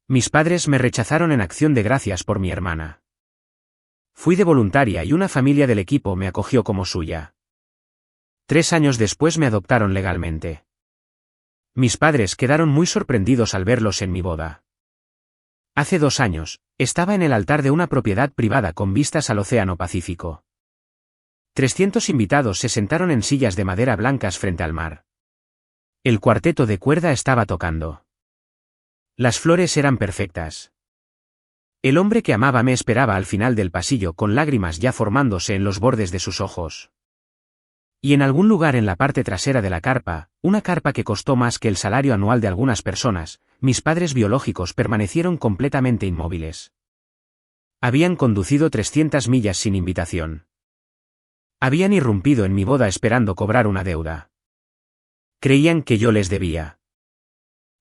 Mis padres me rechazaron en acción de gracias por mi hermana. Fui de voluntaria y una familia del equipo me acogió como suya. 3 años después me adoptaron legalmente. Mis padres quedaron muy sorprendidos al verlos en mi boda. Hace 2 años, estaba en el altar de una propiedad privada con vistas al Océano Pacífico. 300 invitados se sentaron en sillas de madera blancas frente al mar. El cuarteto de cuerda estaba tocando. Las flores eran perfectas. El hombre que amaba me esperaba al final del pasillo con lágrimas ya formándose en los bordes de sus ojos. Y en algún lugar en la parte trasera de la carpa, una carpa que costó más que el salario anual de algunas personas, mis padres biológicos permanecieron completamente inmóviles. Habían conducido 300 millas sin invitación. Habían irrumpido en mi boda esperando cobrar una deuda. Creían que yo les debía.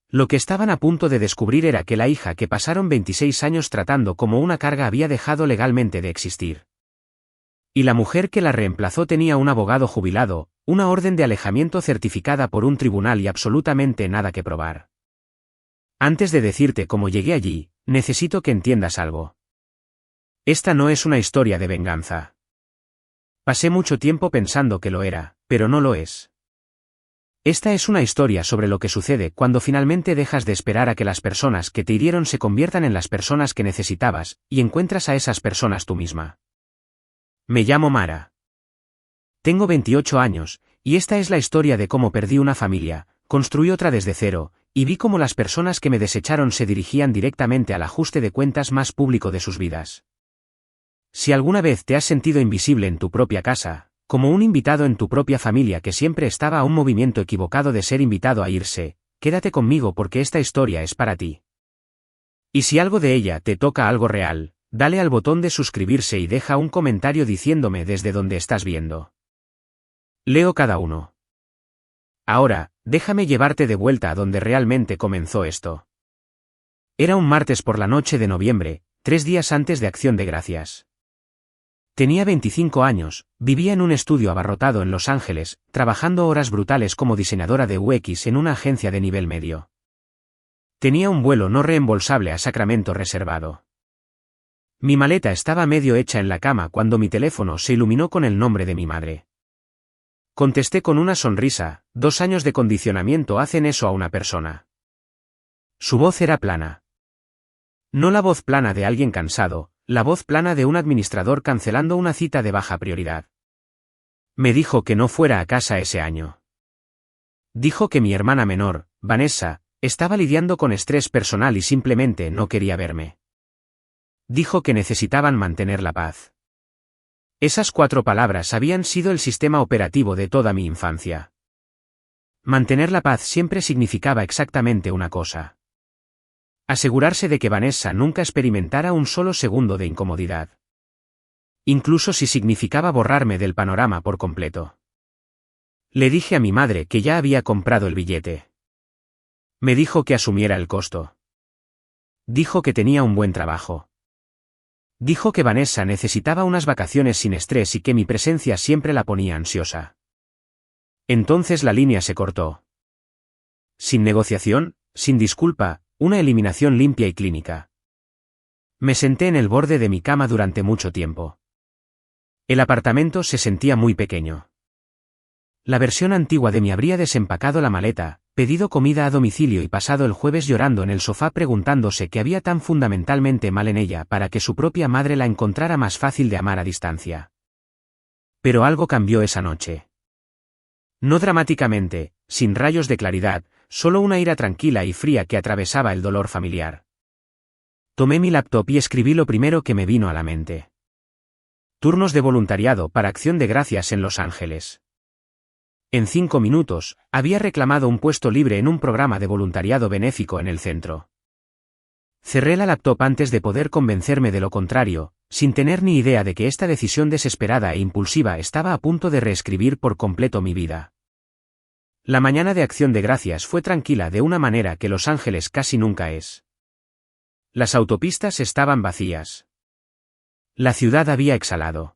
Lo que estaban a punto de descubrir era que la hija que pasaron 26 años tratando como una carga había dejado legalmente de existir. Y la mujer que la reemplazó tenía un abogado jubilado, una orden de alejamiento certificada por un tribunal y absolutamente nada que probar. Antes de decirte cómo llegué allí, necesito que entiendas algo. Esta no es una historia de venganza. Pasé mucho tiempo pensando que lo era, pero no lo es. Esta es una historia sobre lo que sucede cuando finalmente dejas de esperar a que las personas que te hirieron se conviertan en las personas que necesitabas, y encuentras a esas personas tú misma. Me llamo Mara. Tengo 28 años, y esta es la historia de cómo perdí una familia, construí otra desde cero, y vi cómo las personas que me desecharon se dirigían directamente al ajuste de cuentas más público de sus vidas. Si alguna vez te has sentido invisible en tu propia casa, como un invitado en tu propia familia que siempre estaba a un movimiento equivocado de ser invitado a irse, quédate conmigo porque esta historia es para ti. Y si algo de ella te toca algo real, dale al botón de suscribirse y deja un comentario diciéndome desde dónde estás viendo. Leo cada uno. Ahora, déjame llevarte de vuelta a donde realmente comenzó esto. Era un martes por la noche de noviembre, 3 días antes de Acción de Gracias. Tenía 25 años, vivía en un estudio abarrotado en Los Ángeles, trabajando horas brutales como diseñadora de UX en una agencia de nivel medio. Tenía un vuelo no reembolsable a Sacramento reservado. Mi maleta estaba medio hecha en la cama cuando mi teléfono se iluminó con el nombre de mi madre. Contesté con una sonrisa, 2 años de condicionamiento hacen eso a una persona. Su voz era plana. No la voz plana de alguien cansado, la voz plana de un administrador cancelando una cita de baja prioridad. Me dijo que no fuera a casa ese año. Dijo que mi hermana menor, Vanessa, estaba lidiando con estrés personal y simplemente no quería verme. Dijo que necesitaban mantener la paz. Esas 4 palabras habían sido el sistema operativo de toda mi infancia. Mantener la paz siempre significaba exactamente una cosa. Asegurarse de que Vanessa nunca experimentara un solo segundo de incomodidad. Incluso si significaba borrarme del panorama por completo. Le dije a mi madre que ya había comprado el billete. Me dijo que asumiera el costo. Dijo que tenía un buen trabajo. Dijo que Vanessa necesitaba unas vacaciones sin estrés y que mi presencia siempre la ponía ansiosa. Entonces la línea se cortó. Sin negociación, sin disculpa, una eliminación limpia y clínica. Me senté en el borde de mi cama durante mucho tiempo. El apartamento se sentía muy pequeño. La versión antigua de mí habría desempacado la maleta, pedido comida a domicilio y pasado el jueves llorando en el sofá preguntándose qué había tan fundamentalmente mal en ella para que su propia madre la encontrara más fácil de amar a distancia. Pero algo cambió esa noche. No dramáticamente, sin rayos de claridad, solo una ira tranquila y fría que atravesaba el dolor familiar. Tomé mi laptop y escribí lo primero que me vino a la mente. Turnos de voluntariado para Acción de Gracias en Los Ángeles. En 5 minutos, había reclamado un puesto libre en un programa de voluntariado benéfico en el centro. Cerré la laptop antes de poder convencerme de lo contrario, sin tener ni idea de que esta decisión desesperada e impulsiva estaba a punto de reescribir por completo mi vida. La mañana de Acción de Gracias fue tranquila de una manera que Los Ángeles casi nunca es. Las autopistas estaban vacías. La ciudad había exhalado.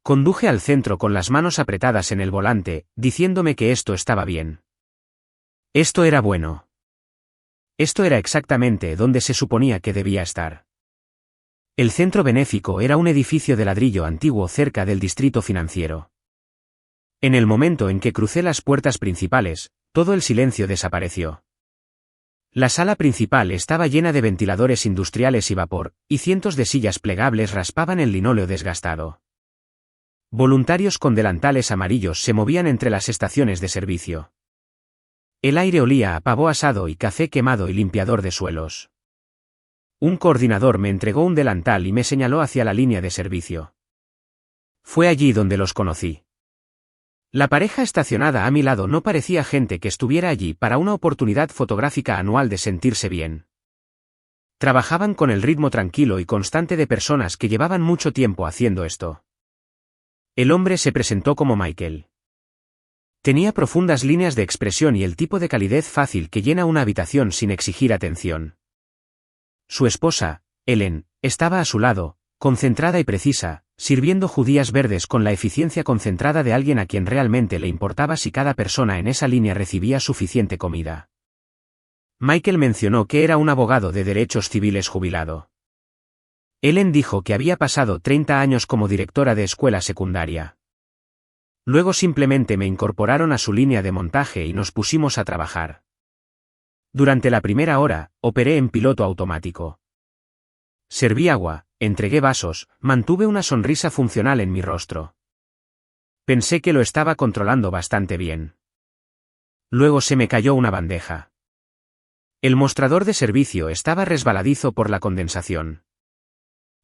Conduje al centro con las manos apretadas en el volante, diciéndome que esto estaba bien. Esto era bueno. Esto era exactamente donde se suponía que debía estar. El centro benéfico era un edificio de ladrillo antiguo cerca del distrito financiero. En el momento en que crucé las puertas principales, todo el silencio desapareció. La sala principal estaba llena de ventiladores industriales y vapor, y cientos de sillas plegables raspaban el linóleo desgastado. Voluntarios con delantales amarillos se movían entre las estaciones de servicio. El aire olía a pavo asado y café quemado y limpiador de suelos. Un coordinador me entregó un delantal y me señaló hacia la línea de servicio. Fue allí donde los conocí. La pareja estacionada a mi lado no parecía gente que estuviera allí para una oportunidad fotográfica anual de sentirse bien. Trabajaban con el ritmo tranquilo y constante de personas que llevaban mucho tiempo haciendo esto. El hombre se presentó como Michael. Tenía profundas líneas de expresión y el tipo de calidez fácil que llena una habitación sin exigir atención. Su esposa, Ellen, estaba a su lado, concentrada y precisa, sirviendo judías verdes con la eficiencia concentrada de alguien a quien realmente le importaba si cada persona en esa línea recibía suficiente comida. Michael mencionó que era un abogado de derechos civiles jubilado. Ellen dijo que había pasado 30 años como directora de escuela secundaria. Luego simplemente me incorporaron a su línea de montaje y nos pusimos a trabajar. Durante la primera hora, operé en piloto automático. Serví agua, entregué vasos, mantuve una sonrisa funcional en mi rostro. Pensé que lo estaba controlando bastante bien. Luego se me cayó una bandeja. El mostrador de servicio estaba resbaladizo por la condensación.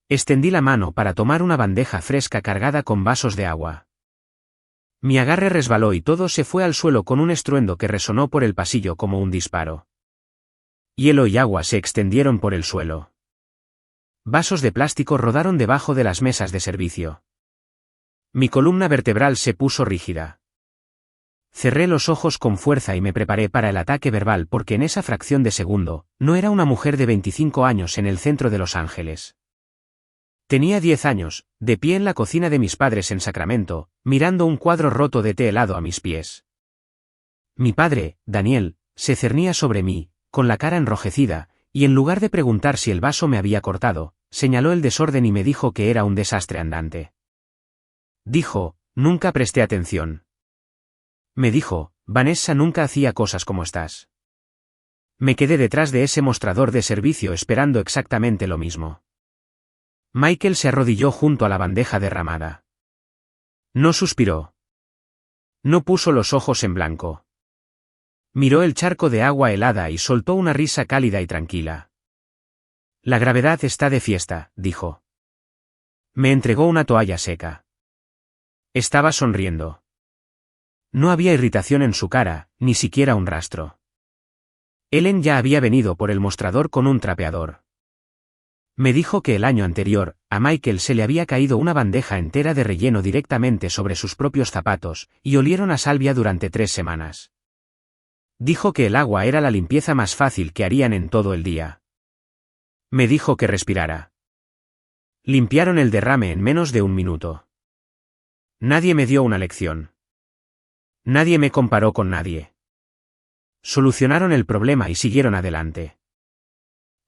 Extendí la mano para tomar una bandeja fresca cargada con vasos de agua. Mi agarre resbaló y todo se fue al suelo con un estruendo que resonó por el pasillo como un disparo. Hielo y agua se extendieron por el suelo. Vasos de plástico rodaron debajo de las mesas de servicio. Mi columna vertebral se puso rígida. Cerré los ojos con fuerza y me preparé para el ataque verbal porque en esa fracción de segundo, no era una mujer de 25 años en el centro de Los Ángeles. Tenía 10 años, de pie en la cocina de mis padres en Sacramento, mirando un cuadro roto de té helado a mis pies. Mi padre, Daniel, se cernía sobre mí, con la cara enrojecida, y en lugar de preguntar si el vaso me había cortado, señaló el desorden y me dijo que era un desastre andante. Dijo, nunca presté atención. Me dijo, Vanessa nunca hacía cosas como estas. Me quedé detrás de ese mostrador de servicio esperando exactamente lo mismo. Michael se arrodilló junto a la bandeja derramada. No suspiró. No puso los ojos en blanco. Miró el charco de agua helada y soltó una risa cálida y tranquila. La gravedad está de fiesta, dijo. Me entregó una toalla seca. Estaba sonriendo. No había irritación en su cara, ni siquiera un rastro. Ellen ya había venido por el mostrador con un trapeador. Me dijo que el año anterior, a Michael se le había caído una bandeja entera de relleno directamente sobre sus propios zapatos, y olieron a salvia durante 3 semanas. Dijo que el agua era la limpieza más fácil que harían en todo el día. Me dijo que respirara. Limpiaron el derrame en menos de 1 minuto. Nadie me dio una lección. Nadie me comparó con nadie. Solucionaron el problema y siguieron adelante.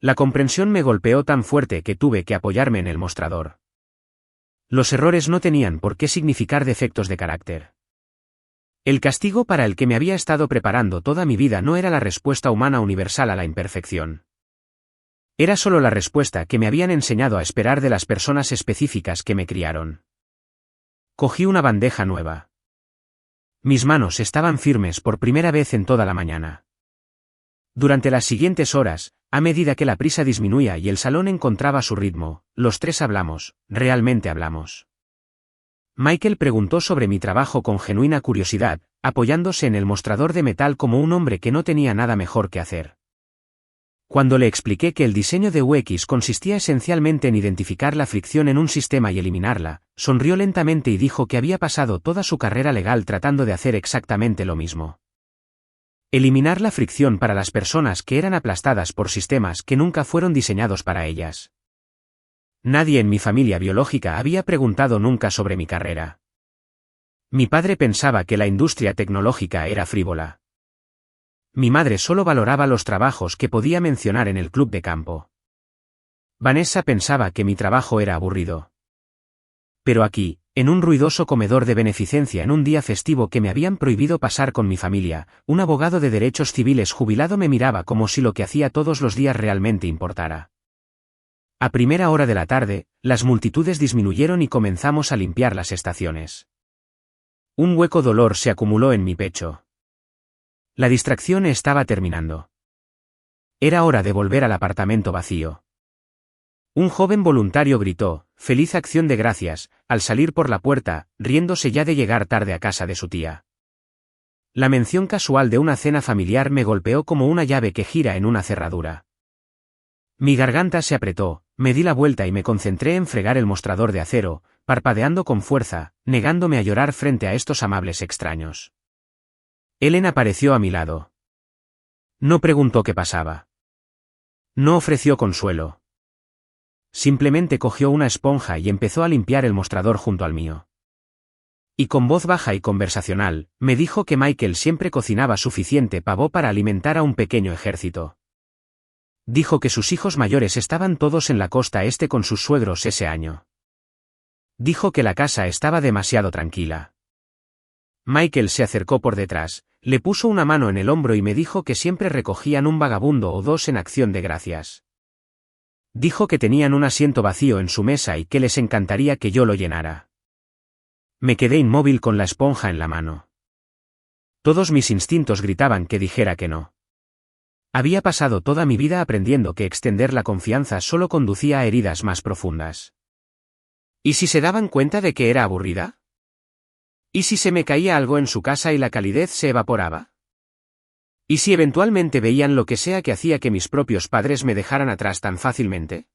La comprensión me golpeó tan fuerte que tuve que apoyarme en el mostrador. Los errores no tenían por qué significar defectos de carácter. El castigo para el que me había estado preparando toda mi vida no era la respuesta humana universal a la imperfección. Era solo la respuesta que me habían enseñado a esperar de las personas específicas que me criaron. Cogí una bandeja nueva. Mis manos estaban firmes por primera vez en toda la mañana. Durante las siguientes horas, a medida que la prisa disminuía y el salón encontraba su ritmo, los 3 hablamos, realmente hablamos. Michael preguntó sobre mi trabajo con genuina curiosidad, apoyándose en el mostrador de metal como un hombre que no tenía nada mejor que hacer. Cuando le expliqué que el diseño de UX consistía esencialmente en identificar la fricción en un sistema y eliminarla, sonrió lentamente y dijo que había pasado toda su carrera legal tratando de hacer exactamente lo mismo. Eliminar la fricción para las personas que eran aplastadas por sistemas que nunca fueron diseñados para ellas. Nadie en mi familia biológica había preguntado nunca sobre mi carrera. Mi padre pensaba que la industria tecnológica era frívola. Mi madre solo valoraba los trabajos que podía mencionar en el club de campo. Vanessa pensaba que mi trabajo era aburrido. Pero aquí, en un ruidoso comedor de beneficencia en un día festivo que me habían prohibido pasar con mi familia, un abogado de derechos civiles jubilado me miraba como si lo que hacía todos los días realmente importara. A primera hora de la tarde, las multitudes disminuyeron y comenzamos a limpiar las estaciones. Un hueco dolor se acumuló en mi pecho. La distracción estaba terminando. Era hora de volver al apartamento vacío. Un joven voluntario gritó, «Feliz acción de gracias», al salir por la puerta, riéndose ya de llegar tarde a casa de su tía. La mención casual de una cena familiar me golpeó como una llave que gira en una cerradura. Mi garganta se apretó, me di la vuelta y me concentré en fregar el mostrador de acero, parpadeando con fuerza, negándome a llorar frente a estos amables extraños. Ellen apareció a mi lado. No preguntó qué pasaba. No ofreció consuelo. Simplemente cogió una esponja y empezó a limpiar el mostrador junto al mío. Y con voz baja y conversacional, me dijo que Michael siempre cocinaba suficiente pavo para alimentar a un pequeño ejército. Dijo que sus hijos mayores estaban todos en la costa este con sus suegros ese año. Dijo que la casa estaba demasiado tranquila. Michael se acercó por detrás, le puso una mano en el hombro y me dijo que siempre recogían un vagabundo o dos en acción de gracias. Dijo que tenían un asiento vacío en su mesa y que les encantaría que yo lo llenara. Me quedé inmóvil con la esponja en la mano. Todos mis instintos gritaban que dijera que no. Había pasado toda mi vida aprendiendo que extender la confianza solo conducía a heridas más profundas. ¿Y si se daban cuenta de que era aburrida? ¿Y si se me caía algo en su casa y la calidez se evaporaba? ¿Y si eventualmente veían lo que sea que hacía que mis propios padres me dejaran atrás tan fácilmente?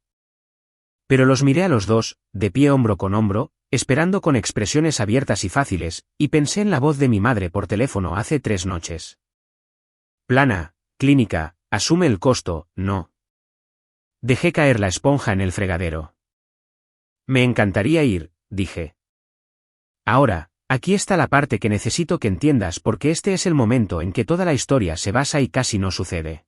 Pero los miré a los dos, de pie hombro con hombro, esperando con expresiones abiertas y fáciles, y pensé en la voz de mi madre por teléfono hace 3 noches. Plana, clínica, asume el costo, no. Dejé caer la esponja en el fregadero. Me encantaría ir, dije. Ahora, aquí está la parte que necesito que entiendas porque este es el momento en que toda la historia se basa y casi no sucede.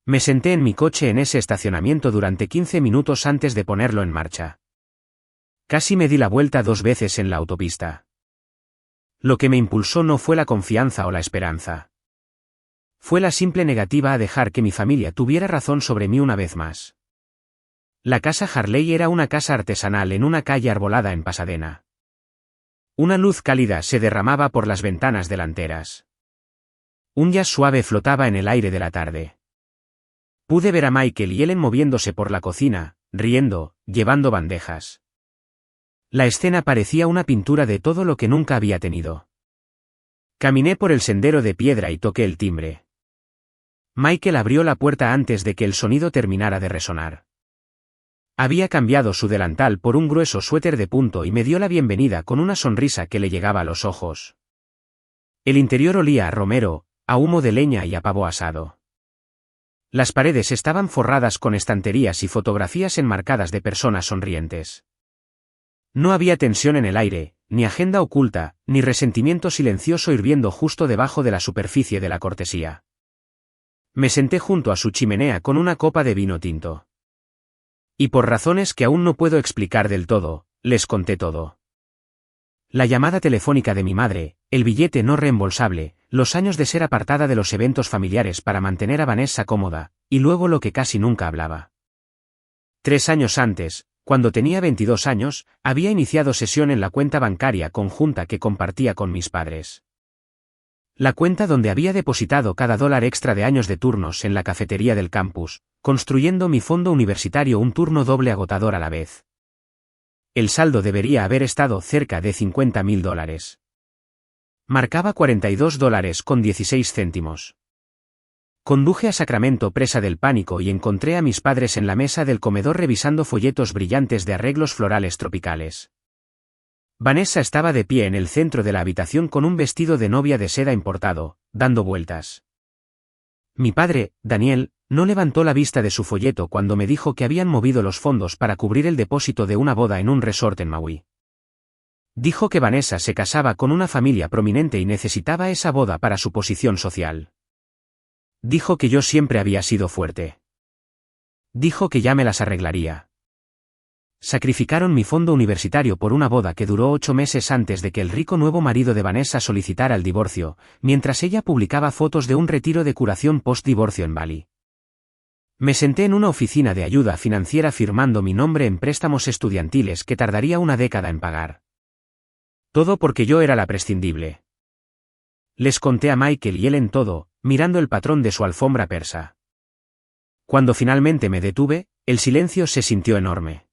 Me senté en mi coche en ese estacionamiento durante 15 minutos antes de ponerlo en marcha. Casi me di la vuelta 2 veces en la autopista. Lo que me impulsó no fue la confianza o la esperanza. Fue la simple negativa a dejar que mi familia tuviera razón sobre mí una vez más. La casa Harley era una casa artesanal en una calle arbolada en Pasadena. Una luz cálida se derramaba por las ventanas delanteras. Un jazz suave flotaba en el aire de la tarde. Pude ver a Michael y Ellen moviéndose por la cocina, riendo, llevando bandejas. La escena parecía una pintura de todo lo que nunca había tenido. Caminé por el sendero de piedra y toqué el timbre. Michael abrió la puerta antes de que el sonido terminara de resonar. Había cambiado su delantal por un grueso suéter de punto y me dio la bienvenida con una sonrisa que le llegaba a los ojos. El interior olía a romero, a humo de leña y a pavo asado. Las paredes estaban forradas con estanterías y fotografías enmarcadas de personas sonrientes. No había tensión en el aire, ni agenda oculta, ni resentimiento silencioso hirviendo justo debajo de la superficie de la cortesía. Me senté junto a su chimenea con una copa de vino tinto. Y por razones que aún no puedo explicar del todo, les conté todo. La llamada telefónica de mi madre, el billete no reembolsable, los años de ser apartada de los eventos familiares para mantener a Vanessa cómoda, y luego lo que casi nunca hablaba. 3 años antes, cuando tenía 22 años, había iniciado sesión en la cuenta bancaria conjunta que compartía con mis padres. La cuenta donde había depositado cada $1 extra de años de turnos en la cafetería del campus, construyendo mi fondo universitario un turno doble agotador a la vez. El saldo debería haber estado cerca de $50.000. Marcaba $42.16. Conduje a Sacramento presa del pánico y encontré a mis padres en la mesa del comedor revisando folletos brillantes de arreglos florales tropicales. Vanessa estaba de pie en el centro de la habitación con un vestido de novia de seda importado, dando vueltas. Mi padre, Daniel, no levantó la vista de su folleto cuando me dijo que habían movido los fondos para cubrir el depósito de una boda en un resort en Maui. Dijo que Vanessa se casaba con una familia prominente y necesitaba esa boda para su posición social. Dijo que yo siempre había sido fuerte. Dijo que ya me las arreglaría. Sacrificaron mi fondo universitario por una boda que duró 8 meses antes de que el rico nuevo marido de Vanessa solicitara el divorcio, mientras ella publicaba fotos de un retiro de curación post-divorcio en Bali. Me senté en una oficina de ayuda financiera firmando mi nombre en préstamos estudiantiles que tardaría una década en pagar. Todo porque yo era la prescindible. Les conté a Michael y Ellen todo, mirando el patrón de su alfombra persa. Cuando finalmente me detuve, el silencio se sintió enorme.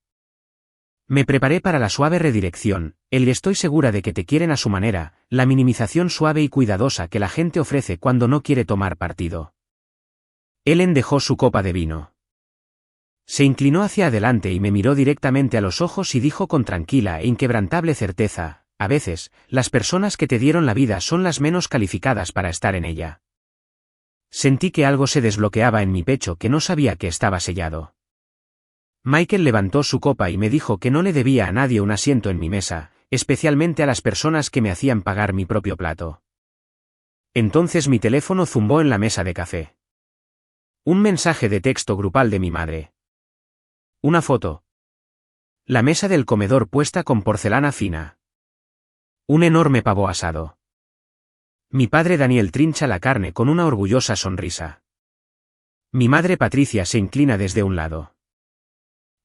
Me preparé para la suave redirección, el y estoy segura de que te quieren a su manera, la minimización suave y cuidadosa que la gente ofrece cuando no quiere tomar partido. Ellen dejó su copa de vino. Se inclinó hacia adelante y me miró directamente a los ojos y dijo con tranquila e inquebrantable certeza, a veces, las personas que te dieron la vida son las menos calificadas para estar en ella. Sentí que algo se desbloqueaba en mi pecho que no sabía que estaba sellado. Michael levantó su copa y me dijo que no le debía a nadie un asiento en mi mesa, especialmente a las personas que me hacían pagar mi propio plato. Entonces mi teléfono zumbó en la mesa de café. Un mensaje de texto grupal de mi madre. Una foto. La mesa del comedor puesta con porcelana fina. Un enorme pavo asado. Mi padre Daniel trincha la carne con una orgullosa sonrisa. Mi madre Patricia se inclina desde un lado.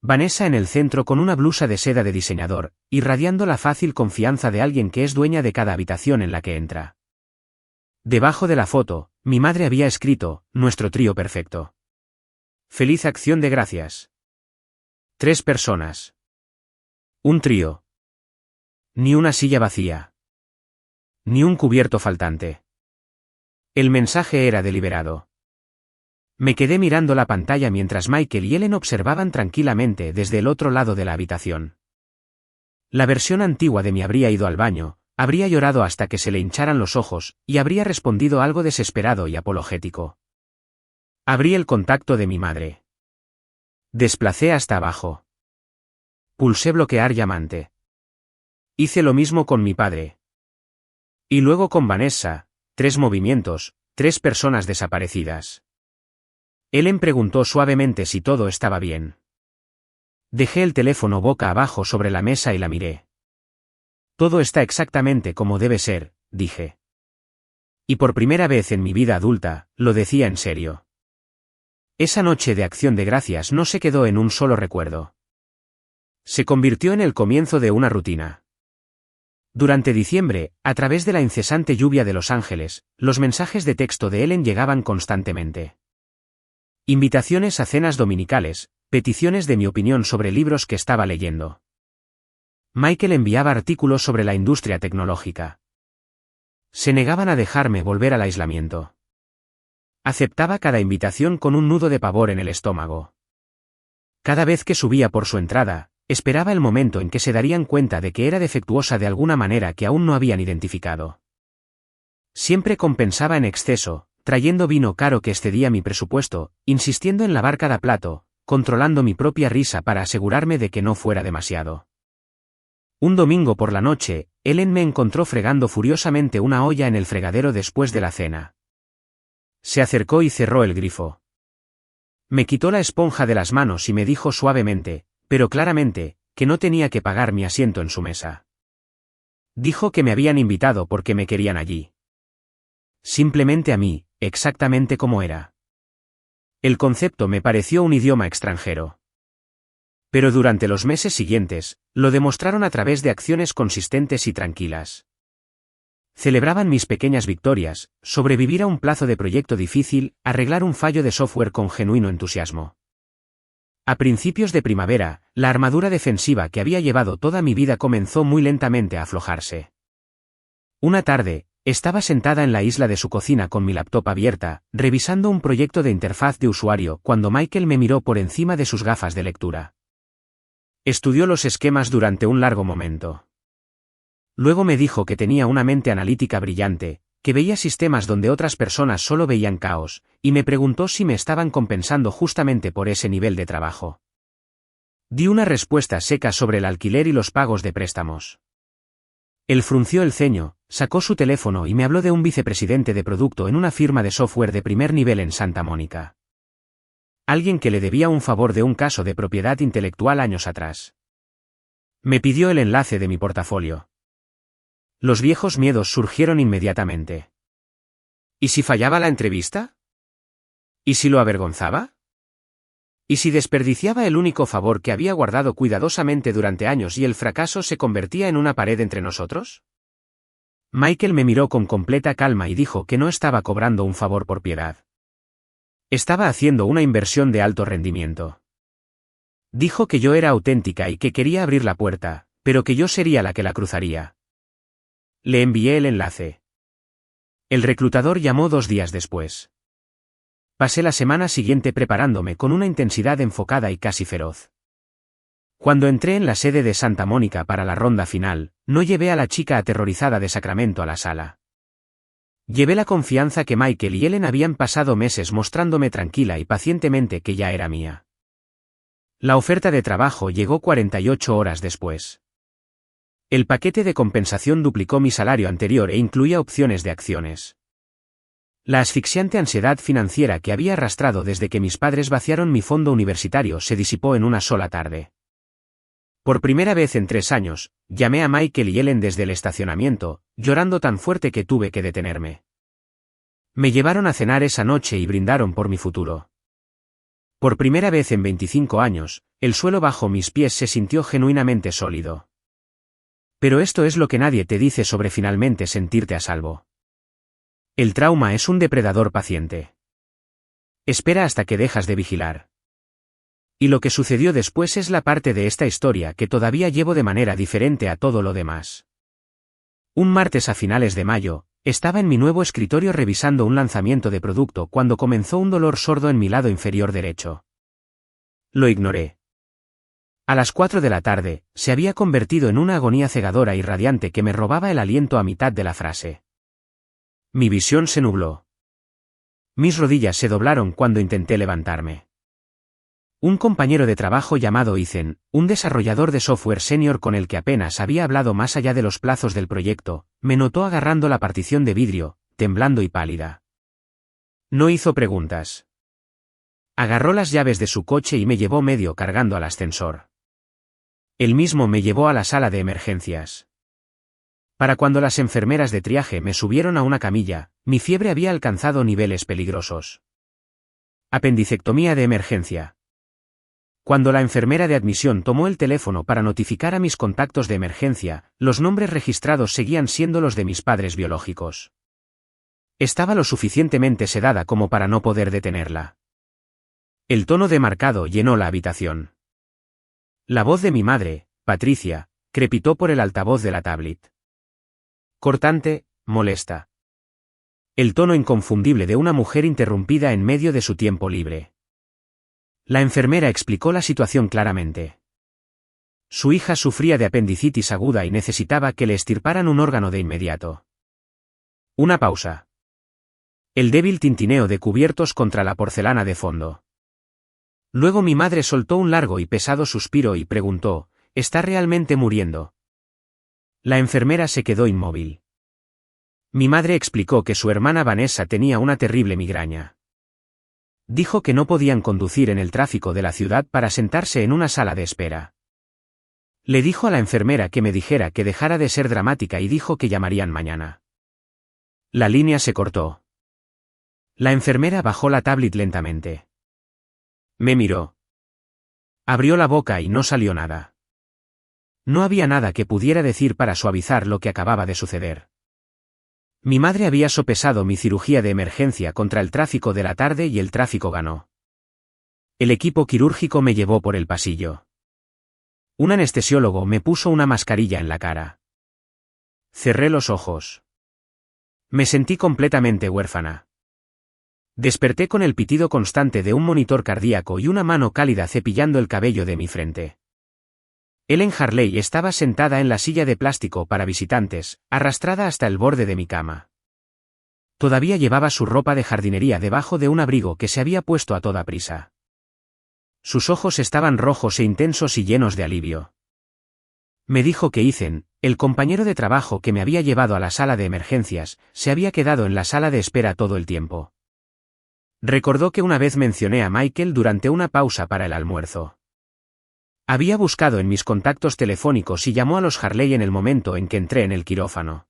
Vanessa en el centro con una blusa de seda de diseñador, irradiando la fácil confianza de alguien que es dueña de cada habitación en la que entra. Debajo de la foto, mi madre había escrito, nuestro trío perfecto. Feliz acción de gracias. 3 personas. Un trío. Ni una silla vacía. Ni un cubierto faltante. El mensaje era deliberado. Me quedé mirando la pantalla mientras Michael y Ellen observaban tranquilamente desde el otro lado de la habitación. La versión antigua de mí habría ido al baño, habría llorado hasta que se le hincharan los ojos, y habría respondido algo desesperado y apologético. Abrí el contacto de mi madre. Desplacé hasta abajo. Pulsé bloquear llamante. Hice lo mismo con mi padre. Y luego con Vanessa, 3 movimientos, 3 personas desaparecidas. Ellen preguntó suavemente si todo estaba bien. Dejé el teléfono boca abajo sobre la mesa y la miré. Todo está exactamente como debe ser, dije. Y por primera vez en mi vida adulta, lo decía en serio. Esa noche de acción de gracias no se quedó en un solo recuerdo. Se convirtió en el comienzo de una rutina. Durante diciembre, a través de la incesante lluvia de Los Ángeles, los mensajes de texto de Ellen llegaban constantemente. Invitaciones a cenas dominicales, peticiones de mi opinión sobre libros que estaba leyendo. Michael enviaba artículos sobre la industria tecnológica. Se negaban a dejarme volver al aislamiento. Aceptaba cada invitación con un nudo de pavor en el estómago. Cada vez que subía por su entrada, esperaba el momento en que se darían cuenta de que era defectuosa de alguna manera que aún no habían identificado. Siempre compensaba en exceso, trayendo vino caro que excedía mi presupuesto, insistiendo en lavar cada plato, controlando mi propia risa para asegurarme de que no fuera demasiado. Un domingo por la noche, Ellen me encontró fregando furiosamente una olla en el fregadero después de la cena. Se acercó y cerró el grifo. Me quitó la esponja de las manos y me dijo suavemente, pero claramente, que no tenía que pagar mi asiento en su mesa. Dijo que me habían invitado porque me querían allí. Simplemente a mí, exactamente como era. El concepto me pareció un idioma extranjero. Pero durante los meses siguientes, lo demostraron a través de acciones consistentes y tranquilas. Celebraban mis pequeñas victorias, sobrevivir a un plazo de proyecto difícil, arreglar un fallo de software con genuino entusiasmo. A principios de primavera, la armadura defensiva que había llevado toda mi vida comenzó muy lentamente a aflojarse. Una tarde, estaba sentada en la isla de su cocina con mi laptop abierta, revisando un proyecto de interfaz de usuario cuando Michael me miró por encima de sus gafas de lectura. Estudió los esquemas durante un largo momento. Luego me dijo que tenía una mente analítica brillante, que veía sistemas donde otras personas solo veían caos, y me preguntó si me estaban compensando justamente por ese nivel de trabajo. Di una respuesta seca sobre el alquiler y los pagos de préstamos. Él frunció el ceño, Sacó su teléfono y me habló de un vicepresidente de producto en una firma de software de primer nivel en Santa Mónica. Alguien que le debía un favor de un caso de propiedad intelectual años atrás. Me pidió el enlace de mi portafolio. Los viejos miedos surgieron inmediatamente. ¿Y si fallaba la entrevista? ¿Y si lo avergonzaba? ¿Y si desperdiciaba el único favor que había guardado cuidadosamente durante años y el fracaso se convertía en una pared entre nosotros? Michael me miró con completa calma y dijo que no estaba cobrando un favor por piedad. Estaba haciendo una inversión de alto rendimiento. Dijo que yo era auténtica y que quería abrir la puerta, pero que yo sería la que la cruzaría. Le envié el enlace. El reclutador llamó 2 días después. Pasé la semana siguiente preparándome con una intensidad enfocada y casi feroz. Cuando entré en la sede de Santa Mónica para la ronda final, no llevé a la chica aterrorizada de Sacramento a la sala. Llevé la confianza que Michael y Ellen habían pasado meses mostrándome tranquila y pacientemente que ya era mía. La oferta de trabajo llegó 48 horas después. El paquete de compensación duplicó mi salario anterior e incluía opciones de acciones. La asfixiante ansiedad financiera que había arrastrado desde que mis padres vaciaron mi fondo universitario se disipó en una sola tarde. Por primera vez en 3 años, llamé a Michael y Ellen desde el estacionamiento, llorando tan fuerte que tuve que detenerme. Me llevaron a cenar esa noche y brindaron por mi futuro. Por primera vez en 25 años, el suelo bajo mis pies se sintió genuinamente sólido. Pero esto es lo que nadie te dice sobre finalmente sentirte a salvo. El trauma es un depredador paciente. Espera hasta que dejas de vigilar. Y lo que sucedió después es la parte de esta historia que todavía llevo de manera diferente a todo lo demás. Un martes a finales de mayo, estaba en mi nuevo escritorio revisando un lanzamiento de producto cuando comenzó un dolor sordo en mi lado inferior derecho. Lo ignoré. A las 4 de la tarde, se había convertido en una agonía cegadora y radiante que me robaba el aliento a mitad de la frase. Mi visión se nubló. Mis rodillas se doblaron cuando intenté levantarme. Un compañero de trabajo llamado Ethan, un desarrollador de software senior con el que apenas había hablado más allá de los plazos del proyecto, me notó agarrando la partición de vidrio, temblando y pálida. No hizo preguntas. Agarró las llaves de su coche y me llevó medio cargando al ascensor. Él mismo me llevó a la sala de emergencias. Para cuando las enfermeras de triaje me subieron a una camilla, mi fiebre había alcanzado niveles peligrosos. Apendicectomía de emergencia. Cuando la enfermera de admisión tomó el teléfono para notificar a mis contactos de emergencia, los nombres registrados seguían siendo los de mis padres biológicos. Estaba lo suficientemente sedada como para no poder detenerla. El tono demarcado llenó la habitación. La voz de mi madre, Patricia, crepitó por el altavoz de la tablet. Cortante, molesta. El tono inconfundible de una mujer interrumpida en medio de su tiempo libre. La enfermera explicó la situación claramente. Su hija sufría de apendicitis aguda y necesitaba que le extirparan un órgano de inmediato. Una pausa. El débil tintineo de cubiertos contra la porcelana de fondo. Luego mi madre soltó un largo y pesado suspiro y preguntó, ¿está realmente muriendo? La enfermera se quedó inmóvil. Mi madre explicó que su hermana Vanessa tenía una terrible migraña. Dijo que no podían conducir en el tráfico de la ciudad para sentarse en una sala de espera. Le dijo a la enfermera que me dijera que dejara de ser dramática y dijo que llamarían mañana. La línea se cortó. La enfermera bajó la tablet lentamente. Me miró. Abrió la boca y no salió nada. No había nada que pudiera decir para suavizar lo que acababa de suceder. Mi madre había sopesado mi cirugía de emergencia contra el tráfico de la tarde y el tráfico ganó. El equipo quirúrgico me llevó por el pasillo. Un anestesiólogo me puso una mascarilla en la cara. Cerré los ojos. Me sentí completamente huérfana. Desperté con el pitido constante de un monitor cardíaco y una mano cálida cepillando el cabello de mi frente. Ellen Harley estaba sentada en la silla de plástico para visitantes, arrastrada hasta el borde de mi cama. Todavía llevaba su ropa de jardinería debajo de un abrigo que se había puesto a toda prisa. Sus ojos estaban rojos e intensos y llenos de alivio. Me dijo que Ethan, el compañero de trabajo que me había llevado a la sala de emergencias, se había quedado en la sala de espera todo el tiempo. Recordó que una vez mencioné a Michael durante una pausa para el almuerzo. Había buscado en mis contactos telefónicos y llamó a los Harley en el momento en que entré en el quirófano.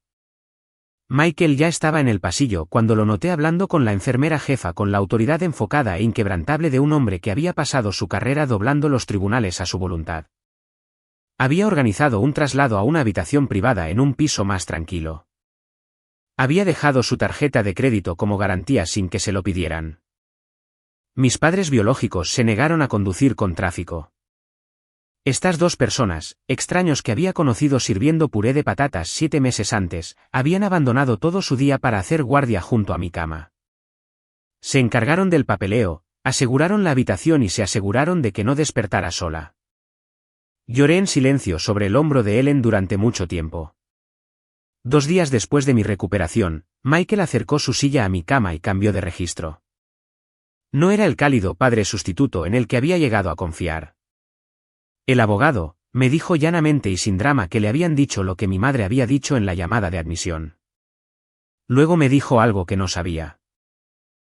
Michael ya estaba en el pasillo cuando lo noté hablando con la enfermera jefa con la autoridad enfocada e inquebrantable de un hombre que había pasado su carrera doblando los tribunales a su voluntad. Había organizado un traslado a una habitación privada en un piso más tranquilo. Había dejado su tarjeta de crédito como garantía sin que se lo pidieran. Mis padres biológicos se negaron a conducir con tráfico. Estas dos personas, extraños que había conocido sirviendo puré de patatas 7 meses antes, habían abandonado todo su día para hacer guardia junto a mi cama. Se encargaron del papeleo, aseguraron la habitación y se aseguraron de que no despertara sola. Lloré en silencio sobre el hombro de Ellen durante mucho tiempo. 2 días después de mi recuperación, Michael acercó su silla a mi cama y cambió de registro. No era el cálido padre sustituto en el que había llegado a confiar. El abogado, me dijo llanamente y sin drama que le habían dicho lo que mi madre había dicho en la llamada de admisión. Luego me dijo algo que no sabía.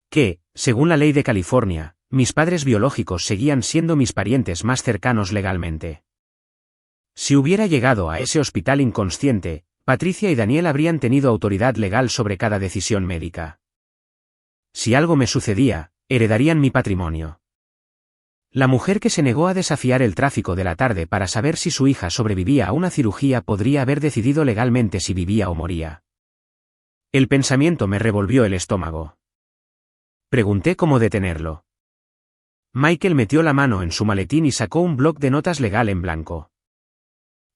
Que, según la ley de California, mis padres biológicos seguían siendo mis parientes más cercanos legalmente. Si hubiera llegado a ese hospital inconsciente, Patricia y Daniel habrían tenido autoridad legal sobre cada decisión médica. Si algo me sucedía, heredarían mi patrimonio. La mujer que se negó a desafiar el tráfico de la tarde para saber si su hija sobrevivía a una cirugía podría haber decidido legalmente si vivía o moría. El pensamiento me revolvió el estómago. Pregunté cómo detenerlo. Michael metió la mano en su maletín y sacó un bloc de notas legal en blanco.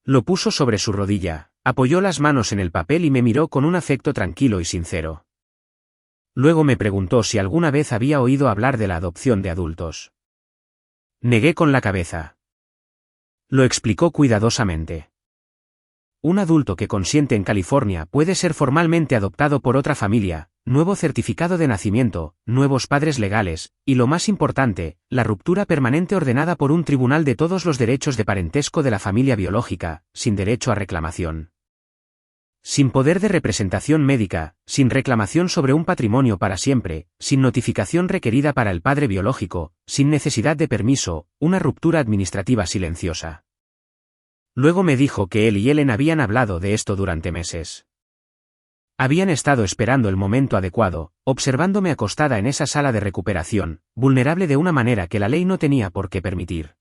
Lo puso sobre su rodilla, apoyó las manos en el papel y me miró con un afecto tranquilo y sincero. Luego me preguntó si alguna vez había oído hablar de la adopción de adultos. Negué con la cabeza. Lo explicó cuidadosamente. Un adulto que consiente en California puede ser formalmente adoptado por otra familia, nuevo certificado de nacimiento, nuevos padres legales, y lo más importante, la ruptura permanente ordenada por un tribunal de todos los derechos de parentesco de la familia biológica, sin derecho a reclamación. Sin poder de representación médica, sin reclamación sobre un patrimonio para siempre, sin notificación requerida para el padre biológico, sin necesidad de permiso, una ruptura administrativa silenciosa. Luego me dijo que él y Ellen habían hablado de esto durante meses. Habían estado esperando el momento adecuado, observándome acostada en esa sala de recuperación, vulnerable de una manera que la ley no tenía por qué permitir.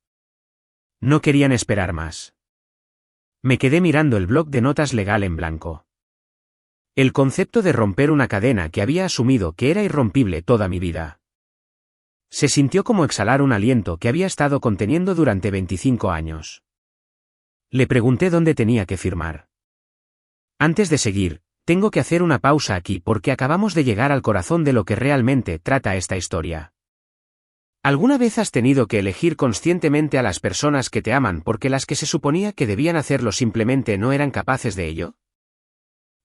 No querían esperar más. Me quedé mirando el bloc de notas legal en blanco. El concepto de romper una cadena que había asumido que era irrompible toda mi vida. Se sintió como exhalar un aliento que había estado conteniendo durante 25 años. Le pregunté dónde tenía que firmar. Antes de seguir, tengo que hacer una pausa aquí porque acabamos de llegar al corazón de lo que realmente trata esta historia. ¿Alguna vez has tenido que elegir conscientemente a las personas que te aman porque las que se suponía que debían hacerlo simplemente no eran capaces de ello?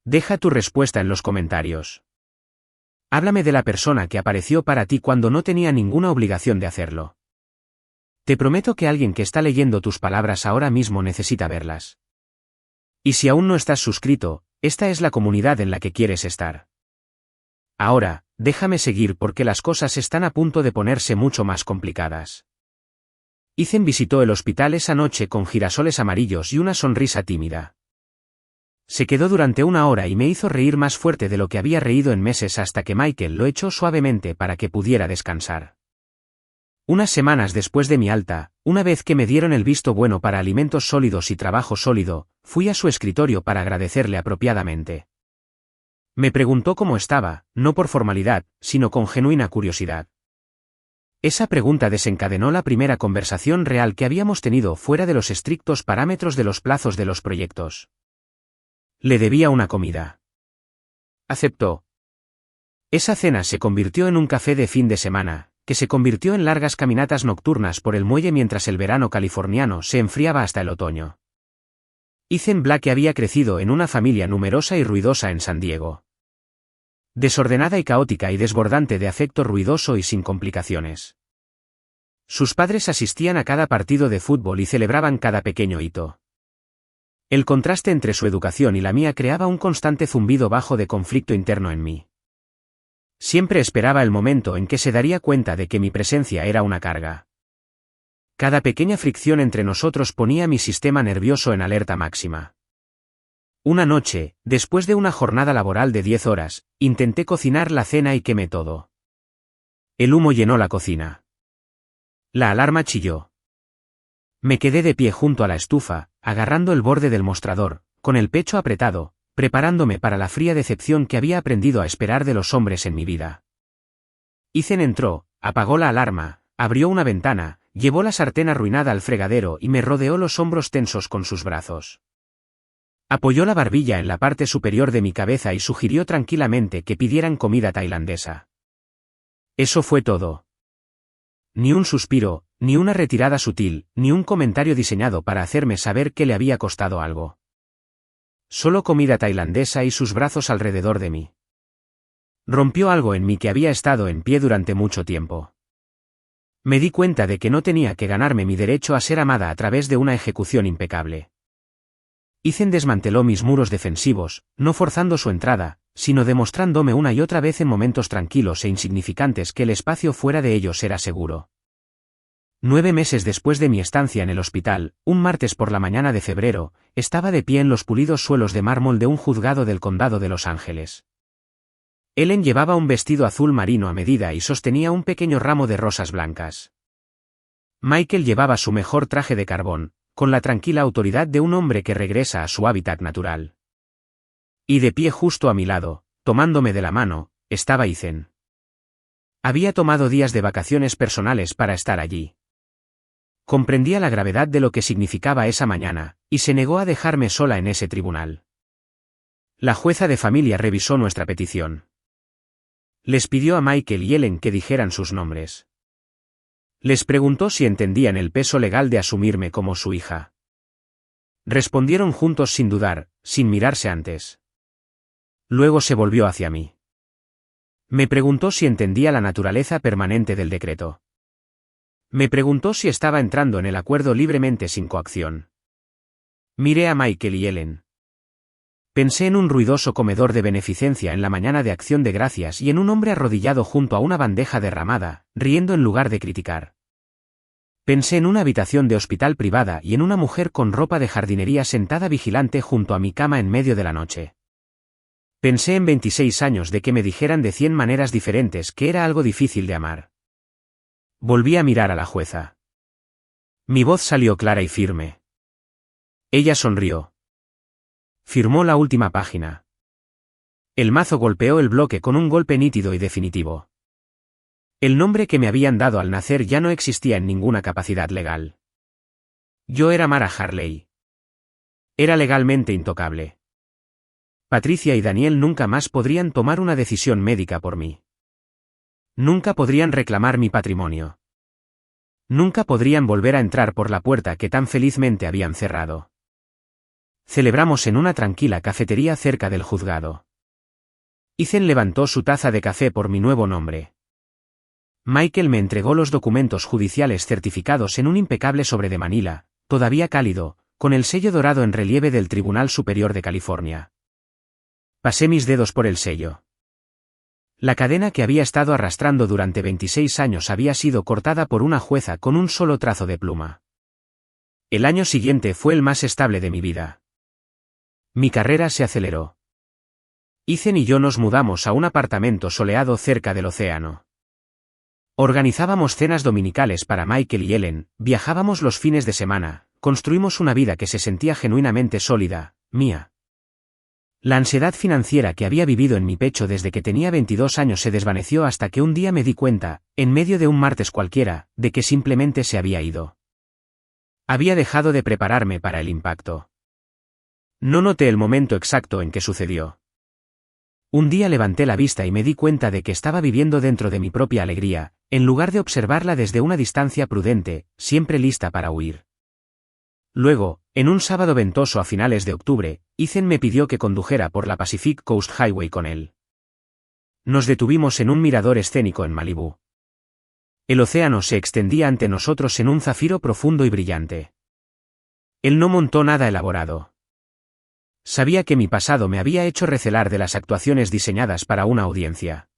Deja tu respuesta en los comentarios. Háblame de la persona que apareció para ti cuando no tenía ninguna obligación de hacerlo. Te prometo que alguien que está leyendo tus palabras ahora mismo necesita verlas. Y si aún no estás suscrito, esta es la comunidad en la que quieres estar. Ahora, déjame seguir porque las cosas están a punto de ponerse mucho más complicadas. Ethan visitó el hospital esa noche con girasoles amarillos y una sonrisa tímida. Se quedó durante 1 hora y me hizo reír más fuerte de lo que había reído en meses hasta que Michael lo echó suavemente para que pudiera descansar. Unas semanas después de mi alta, una vez que me dieron el visto bueno para alimentos sólidos y trabajo sólido, fui a su escritorio para agradecerle apropiadamente. Me preguntó cómo estaba, no por formalidad, sino con genuina curiosidad. Esa pregunta desencadenó la primera conversación real que habíamos tenido fuera de los estrictos parámetros de los plazos de los proyectos. Le debía una comida. Aceptó. Esa cena se convirtió en un café de fin de semana, que se convirtió en largas caminatas nocturnas por el muelle mientras el verano californiano se enfriaba hasta el otoño. Ethan Black había crecido en una familia numerosa y ruidosa en San Diego. Desordenada y caótica y desbordante de afecto ruidoso y sin complicaciones. Sus padres asistían a cada partido de fútbol y celebraban cada pequeño hito. El contraste entre su educación y la mía creaba un constante zumbido bajo de conflicto interno en mí. Siempre esperaba el momento en que se daría cuenta de que mi presencia era una carga. Cada pequeña fricción entre nosotros ponía mi sistema nervioso en alerta máxima. Una noche, después de una jornada laboral de 10 horas, intenté cocinar la cena y quemé todo. El humo llenó la cocina. La alarma chilló. Me quedé de pie junto a la estufa, agarrando el borde del mostrador, con el pecho apretado, preparándome para la fría decepción que había aprendido a esperar de los hombres en mi vida. Ethan entró, apagó la alarma, abrió una ventana, llevó la sartén arruinada al fregadero y me rodeó los hombros tensos con sus brazos. Apoyó la barbilla en la parte superior de mi cabeza y sugirió tranquilamente que pidieran comida tailandesa. Eso fue todo. Ni un suspiro, ni una retirada sutil, ni un comentario diseñado para hacerme saber que le había costado algo. Solo comida tailandesa y sus brazos alrededor de mí. Rompió algo en mí que había estado en pie durante mucho tiempo. Me di cuenta de que no tenía que ganarme mi derecho a ser amada a través de una ejecución impecable. Ethan desmanteló mis muros defensivos, no forzando su entrada, sino demostrándome una y otra vez en momentos tranquilos e insignificantes que el espacio fuera de ellos era seguro. 9 meses después de mi estancia en el hospital, un martes por la mañana de febrero, estaba de pie en los pulidos suelos de mármol de un juzgado del condado de Los Ángeles. Ellen llevaba un vestido azul marino a medida y sostenía un pequeño ramo de rosas blancas. Michael llevaba su mejor traje de carbón, con la tranquila autoridad de un hombre que regresa a su hábitat natural. Y de pie justo a mi lado, tomándome de la mano, estaba Ethan. Había tomado días de vacaciones personales para estar allí. Comprendía la gravedad de lo que significaba esa mañana, y se negó a dejarme sola en ese tribunal. La jueza de familia revisó nuestra petición. Les pidió a Michael y Ellen que dijeran sus nombres. Les preguntó si entendían el peso legal de asumirme como su hija. Respondieron juntos sin dudar, sin mirarse antes. Luego se volvió hacia mí. Me preguntó si entendía la naturaleza permanente del decreto. Me preguntó si estaba entrando en el acuerdo libremente sin coacción. Miré a Michael y Ellen. Pensé en un ruidoso comedor de beneficencia en la mañana de Acción de Gracias y en un hombre arrodillado junto a una bandeja derramada, riendo en lugar de criticar. Pensé en una habitación de hospital privada y en una mujer con ropa de jardinería sentada vigilante junto a mi cama en medio de la noche. Pensé en 26 años de que me dijeran de 100 maneras diferentes que era algo difícil de amar. Volví a mirar a la jueza. Mi voz salió clara y firme. Ella sonrió. Firmó la última página. El mazo golpeó el bloque con un golpe nítido y definitivo. El nombre que me habían dado al nacer ya no existía en ninguna capacidad legal. Yo era Mara Harley. Era legalmente intocable. Patricia y Daniel nunca más podrían tomar una decisión médica por mí. Nunca podrían reclamar mi patrimonio. Nunca podrían volver a entrar por la puerta que tan felizmente habían cerrado. Celebramos en una tranquila cafetería cerca del juzgado. Ethan levantó su taza de café por mi nuevo nombre. Michael me entregó los documentos judiciales certificados en un impecable sobre de Manila, todavía cálido, con el sello dorado en relieve del Tribunal Superior de California. Pasé mis dedos por el sello. La cadena que había estado arrastrando durante 26 años había sido cortada por una jueza con un solo trazo de pluma. El año siguiente fue el más estable de mi vida. Mi carrera se aceleró. Ethan y yo nos mudamos a un apartamento soleado cerca del océano. Organizábamos cenas dominicales para Michael y Ellen, viajábamos los fines de semana, construimos una vida que se sentía genuinamente sólida, mía. La ansiedad financiera que había vivido en mi pecho desde que tenía 22 años se desvaneció hasta que un día me di cuenta, en medio de un martes cualquiera, de que simplemente se había ido. Había dejado de prepararme para el impacto. No noté el momento exacto en que sucedió. Un día levanté la vista y me di cuenta de que estaba viviendo dentro de mi propia alegría, en lugar de observarla desde una distancia prudente, siempre lista para huir. Luego, en un sábado ventoso a finales de octubre, Ethan me pidió que condujera por la Pacific Coast Highway con él. Nos detuvimos en un mirador escénico en Malibú. El océano se extendía ante nosotros en un zafiro profundo y brillante. Él no montó nada elaborado. Sabía que mi pasado me había hecho recelar de las actuaciones diseñadas para una audiencia.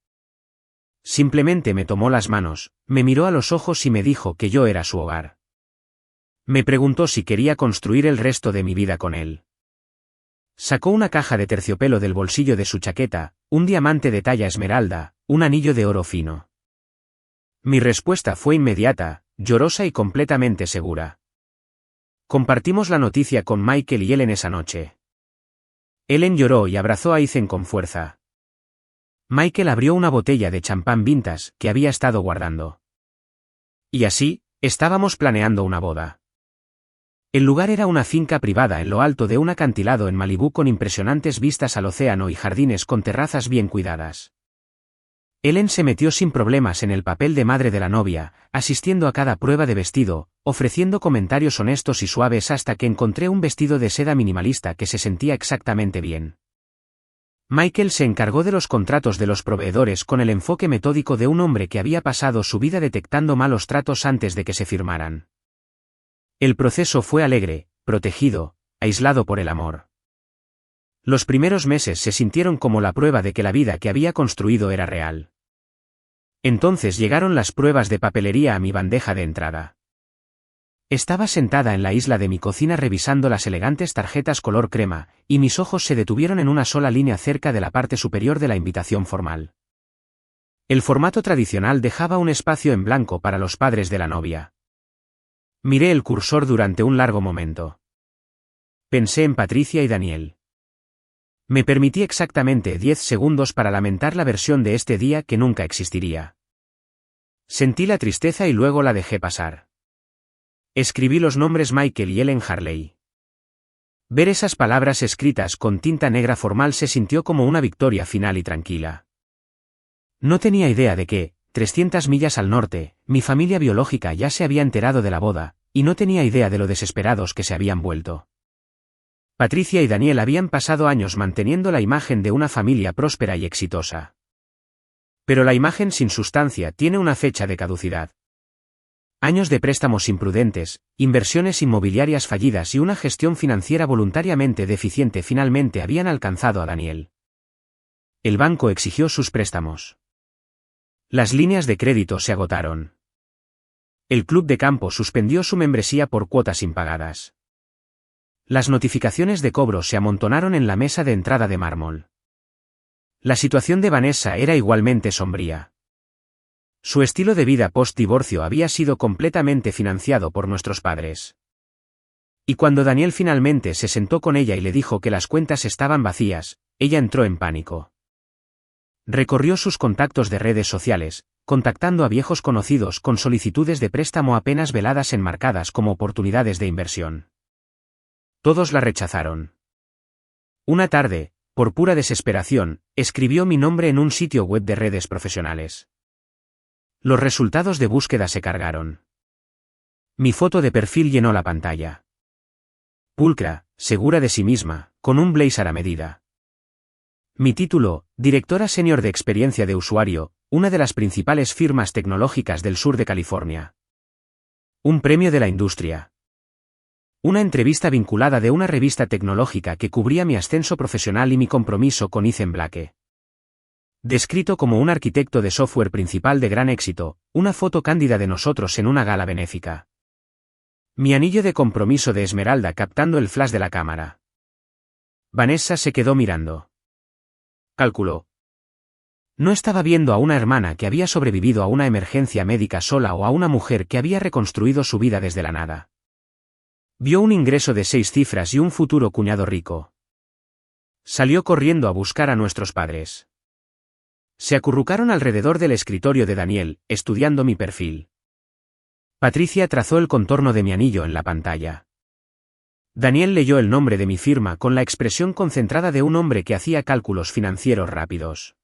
Simplemente me tomó las manos, me miró a los ojos y me dijo que yo era su hogar. Me preguntó si quería construir el resto de mi vida con él. Sacó una caja de terciopelo del bolsillo de su chaqueta, un diamante de talla esmeralda, un anillo de oro fino. Mi respuesta fue inmediata, llorosa y completamente segura. Compartimos la noticia con Michael y Ellen esa noche. Ellen lloró y abrazó a Ethan con fuerza. Michael abrió una botella de champán vintage que había estado guardando. Y así, estábamos planeando una boda. El lugar era una finca privada en lo alto de un acantilado en Malibú con impresionantes vistas al océano y jardines con terrazas bien cuidadas. Ellen se metió sin problemas en el papel de madre de la novia, asistiendo a cada prueba de vestido, ofreciendo comentarios honestos y suaves hasta que encontré un vestido de seda minimalista que se sentía exactamente bien. Michael se encargó de los contratos de los proveedores con el enfoque metódico de un hombre que había pasado su vida detectando malos tratos antes de que se firmaran. El proceso fue alegre, protegido, aislado por el amor. Los primeros meses se sintieron como la prueba de que la vida que había construido era real. Entonces llegaron las pruebas de papelería a mi bandeja de entrada. Estaba sentada en la isla de mi cocina revisando las elegantes tarjetas color crema, y mis ojos se detuvieron en una sola línea cerca de la parte superior de la invitación formal. El formato tradicional dejaba un espacio en blanco para los padres de la novia. Miré el cursor durante un largo momento. Pensé en Patricia y Daniel. Me permití exactamente 10 segundos para lamentar la versión de este día que nunca existiría. Sentí la tristeza y luego la dejé pasar. Escribí los nombres Michael y Ellen Harley. Ver esas palabras escritas con tinta negra formal se sintió como una victoria final y tranquila. No tenía idea de que, 300 millas al norte, mi familia biológica ya se había enterado de la boda, y no tenía idea de lo desesperados que se habían vuelto. Patricia y Daniel habían pasado años manteniendo la imagen de una familia próspera y exitosa. Pero la imagen sin sustancia tiene una fecha de caducidad. Años de préstamos imprudentes, inversiones inmobiliarias fallidas y una gestión financiera voluntariamente deficiente finalmente habían alcanzado a Daniel. El banco exigió sus préstamos. Las líneas de crédito se agotaron. El club de campo suspendió su membresía por cuotas impagadas. Las notificaciones de cobro se amontonaron en la mesa de entrada de mármol. La situación de Vanessa era igualmente sombría. Su estilo de vida post-divorcio había sido completamente financiado por nuestros padres. Y cuando Daniel finalmente se sentó con ella y le dijo que las cuentas estaban vacías, ella entró en pánico. Recorrió sus contactos de redes sociales, contactando a viejos conocidos con solicitudes de préstamo apenas veladas enmarcadas como oportunidades de inversión. Todos la rechazaron. Una tarde, por pura desesperación, escribió mi nombre en un sitio web de redes profesionales. Los resultados de búsqueda se cargaron. Mi foto de perfil llenó la pantalla. Pulcra, segura de sí misma, con un blazer a medida. Mi título, directora senior de experiencia de usuario, una de las principales firmas tecnológicas del sur de California. Un premio de la industria. Una entrevista vinculada de una revista tecnológica que cubría mi ascenso profesional y mi compromiso con Ethan Blake. Descrito como un arquitecto de software principal de gran éxito, una foto cándida de nosotros en una gala benéfica. Mi anillo de compromiso de esmeralda captando el flash de la cámara. Vanessa se quedó mirando. Calculó. No estaba viendo a una hermana que había sobrevivido a una emergencia médica sola o a una mujer que había reconstruido su vida desde la nada. Vio un ingreso de 6 cifras y un futuro cuñado rico. Salió corriendo a buscar a nuestros padres. Se acurrucaron alrededor del escritorio de Daniel, estudiando mi perfil. Patricia trazó el contorno de mi anillo en la pantalla. Daniel leyó el nombre de mi firma con la expresión concentrada de un hombre que hacía cálculos financieros rápidos.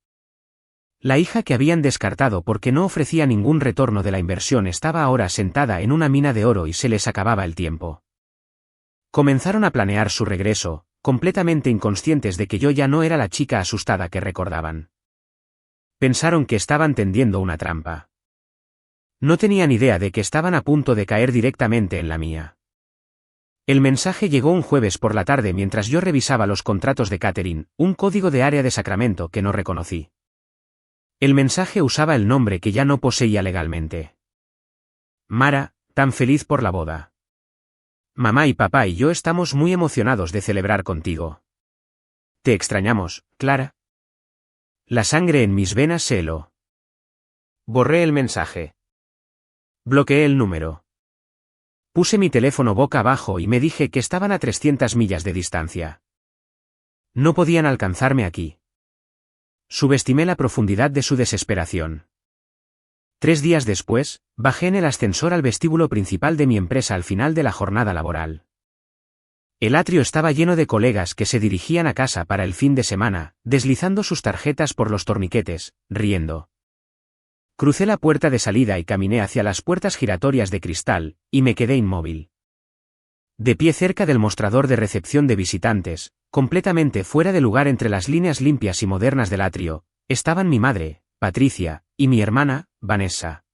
La hija que habían descartado porque no ofrecía ningún retorno de la inversión estaba ahora sentada en una mina de oro y se les acababa el tiempo. Comenzaron a planear su regreso, completamente inconscientes de que yo ya no era la chica asustada que recordaban. Pensaron que estaban tendiendo una trampa. No tenían idea de que estaban a punto de caer directamente en la mía. El mensaje llegó un jueves por la tarde mientras yo revisaba los contratos de catering, un código de área de Sacramento que no reconocí. El mensaje usaba el nombre que ya no poseía legalmente. Mara, tan feliz por la boda. Mamá y papá y yo estamos muy emocionados de celebrar contigo. Te extrañamos, Clara. La sangre en mis venas se heló. Borré el mensaje. Bloqueé el número. Puse mi teléfono boca abajo y me dije que estaban a 300 millas de distancia. No podían alcanzarme aquí. Subestimé la profundidad de su desesperación. 3 días después, bajé en el ascensor al vestíbulo principal de mi empresa al final de la jornada laboral. El atrio estaba lleno de colegas que se dirigían a casa para el fin de semana, deslizando sus tarjetas por los torniquetes, riendo. Crucé la puerta de salida y caminé hacia las puertas giratorias de cristal, y me quedé inmóvil. De pie cerca del mostrador de recepción de visitantes, completamente fuera de lugar entre las líneas limpias y modernas del atrio, estaban mi madre, Patricia, y mi hermana, Vanessa.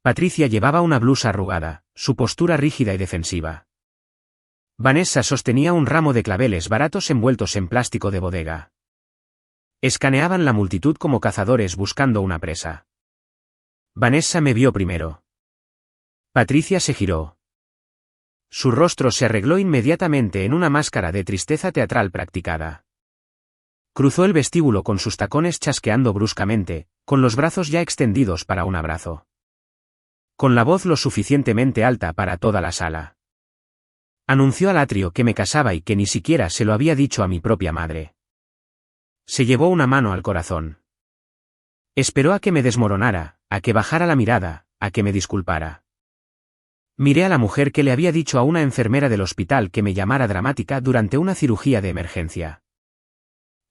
Patricia llevaba una blusa arrugada, su postura rígida y defensiva. Vanessa sostenía un ramo de claveles baratos envueltos en plástico de bodega. Escaneaban la multitud como cazadores buscando una presa. Vanessa me vio primero. Patricia se giró. Su rostro se arregló inmediatamente en una máscara de tristeza teatral practicada. Cruzó el vestíbulo con sus tacones chasqueando bruscamente, con los brazos ya extendidos para un abrazo. Con la voz lo suficientemente alta para toda la sala. Anunció al atrio que me casaba y que ni siquiera se lo había dicho a mi propia madre. Se llevó una mano al corazón. Esperó a que me desmoronara, a que bajara la mirada, a que me disculpara. Miré a la mujer que le había dicho a una enfermera del hospital que me llamara dramática durante una cirugía de emergencia.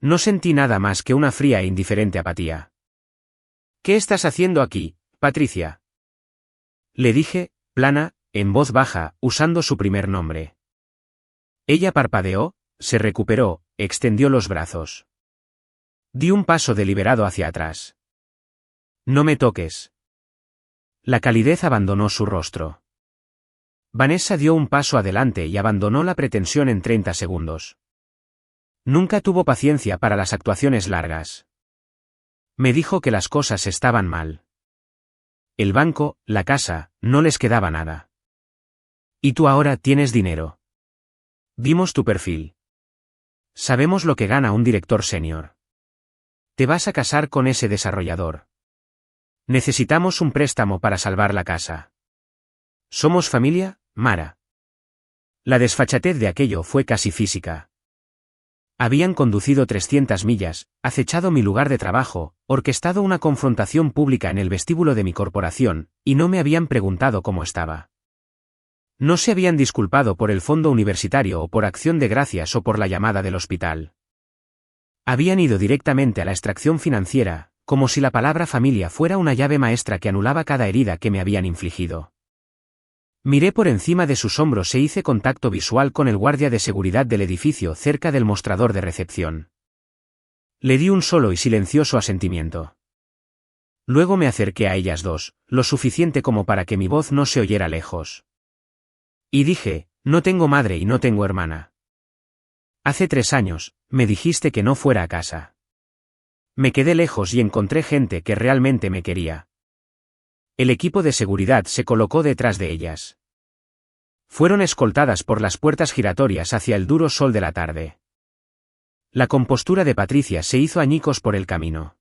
No sentí nada más que una fría e indiferente apatía. ¿Qué estás haciendo aquí, Patricia? Le dije, plana, en voz baja, usando su primer nombre. Ella parpadeó, se recuperó, extendió los brazos. Di un paso deliberado hacia atrás. No me toques. La calidez abandonó su rostro. Vanessa dio un paso adelante y abandonó la pretensión en 30 segundos. Nunca tuvo paciencia para las actuaciones largas. Me dijo que las cosas estaban mal. El banco, la casa, no les quedaba nada. Y tú ahora tienes dinero. Vimos tu perfil. Sabemos lo que gana un director senior. Te vas a casar con ese desarrollador. Necesitamos un préstamo para salvar la casa. ¿Somos familia, Mara? La desfachatez de aquello fue casi física. Habían conducido 300 millas, acechado mi lugar de trabajo, orquestado una confrontación pública en el vestíbulo de mi corporación, y no me habían preguntado cómo estaba. No se habían disculpado por el fondo universitario o por acción de gracias o por la llamada del hospital. Habían ido directamente a la extracción financiera, como si la palabra familia fuera una llave maestra que anulaba cada herida que me habían infligido. Miré por encima de sus hombros e hice contacto visual con el guardia de seguridad del edificio cerca del mostrador de recepción. Le di un solo y silencioso asentimiento. Luego me acerqué a ellas dos, lo suficiente como para que mi voz no se oyera lejos. Y dije, no tengo madre y no tengo hermana. Hace 3 años, me dijiste que no fuera a casa. Me quedé lejos y encontré gente que realmente me quería. El equipo de seguridad se colocó detrás de ellas. Fueron escoltadas por las puertas giratorias hacia el duro sol de la tarde. La compostura de Patricia se hizo añicos por el camino.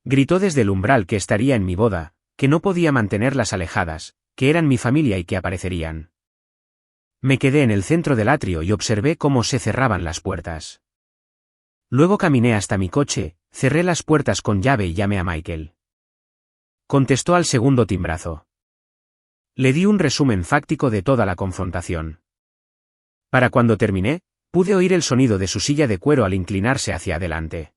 Gritó desde el umbral que estaría en mi boda, que no podía mantenerlas alejadas, que eran mi familia y que aparecerían. Me quedé en el centro del atrio y observé cómo se cerraban las puertas. Luego caminé hasta mi coche, cerré las puertas con llave y llamé a Michael. Contestó al segundo timbrazo. Le di un resumen fáctico de toda la confrontación. Para cuando terminé, pude oír el sonido de su silla de cuero al inclinarse hacia adelante.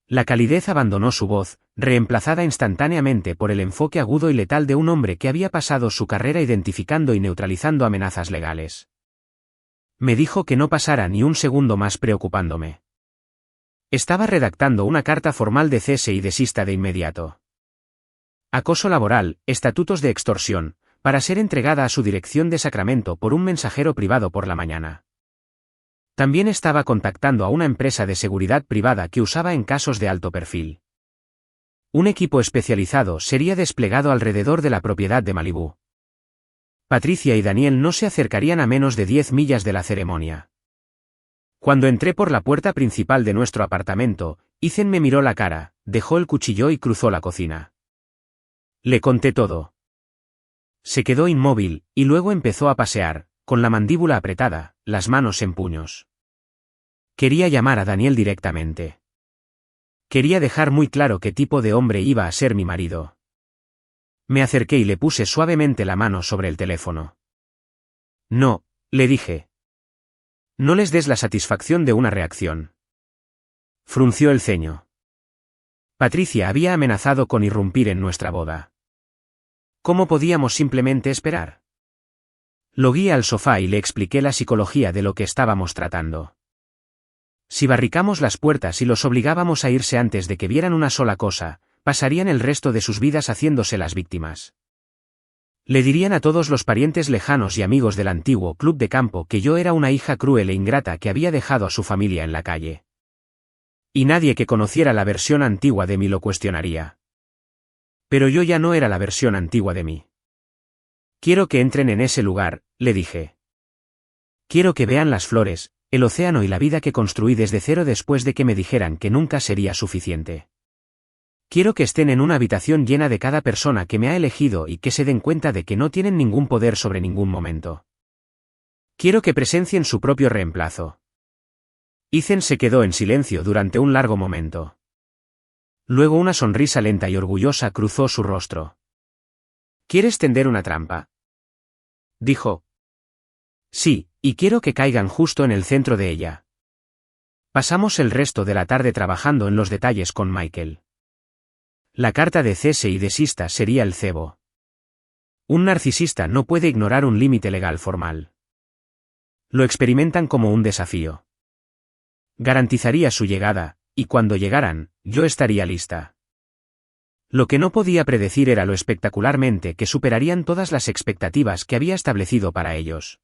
La calidez abandonó su voz, reemplazada instantáneamente por el enfoque agudo y letal de un hombre que había pasado su carrera identificando y neutralizando amenazas legales. Me dijo que no pasara ni un segundo más preocupándome. Estaba redactando una carta formal de cese y desista de inmediato. Acoso laboral, estatutos de extorsión, para ser entregada a su dirección de Sacramento por un mensajero privado por la mañana. También estaba contactando a una empresa de seguridad privada que usaba en casos de alto perfil. Un equipo especializado sería desplegado alrededor de la propiedad de Malibú. Patricia y Daniel no se acercarían a menos de 10 millas de la ceremonia. Cuando entré por la puerta principal de nuestro apartamento, Ethan me miró la cara, dejó el cuchillo y cruzó la cocina. Le conté todo. Se quedó inmóvil, y luego empezó a pasear, con la mandíbula apretada, las manos en puños. Quería llamar a Daniel directamente. Quería dejar muy claro qué tipo de hombre iba a ser mi marido. Me acerqué y le puse suavemente la mano sobre el teléfono. No, le dije. No les des la satisfacción de una reacción. Frunció el ceño. Patricia había amenazado con irrumpir en nuestra boda. ¿Cómo podíamos simplemente esperar? Lo guié al sofá y le expliqué la psicología de lo que estábamos tratando. Si barricamos las puertas y los obligábamos a irse antes de que vieran una sola cosa, pasarían el resto de sus vidas haciéndose las víctimas. Le dirían a todos los parientes lejanos y amigos del antiguo club de campo que yo era una hija cruel e ingrata que había dejado a su familia en la calle. Y nadie que conociera la versión antigua de mí lo cuestionaría. Pero yo ya no era la versión antigua de mí. Quiero que entren en ese lugar, le dije. Quiero que vean las flores, el océano y la vida que construí desde cero después de que me dijeran que nunca sería suficiente. Quiero que estén en una habitación llena de cada persona que me ha elegido y que se den cuenta de que no tienen ningún poder sobre ningún momento. Quiero que presencien su propio reemplazo. Ethan se quedó en silencio durante un largo momento. Luego una sonrisa lenta y orgullosa cruzó su rostro. ¿Quieres tender una trampa?, dijo. Sí, y quiero que caigan justo en el centro de ella. Pasamos el resto de la tarde trabajando en los detalles con Michael. La carta de cese y desista sería el cebo. Un narcisista no puede ignorar un límite legal formal. Lo experimentan como un desafío. Garantizaría su llegada, y cuando llegaran, yo estaría lista. Lo que no podía predecir era lo espectacularmente que superarían todas las expectativas que había establecido para ellos.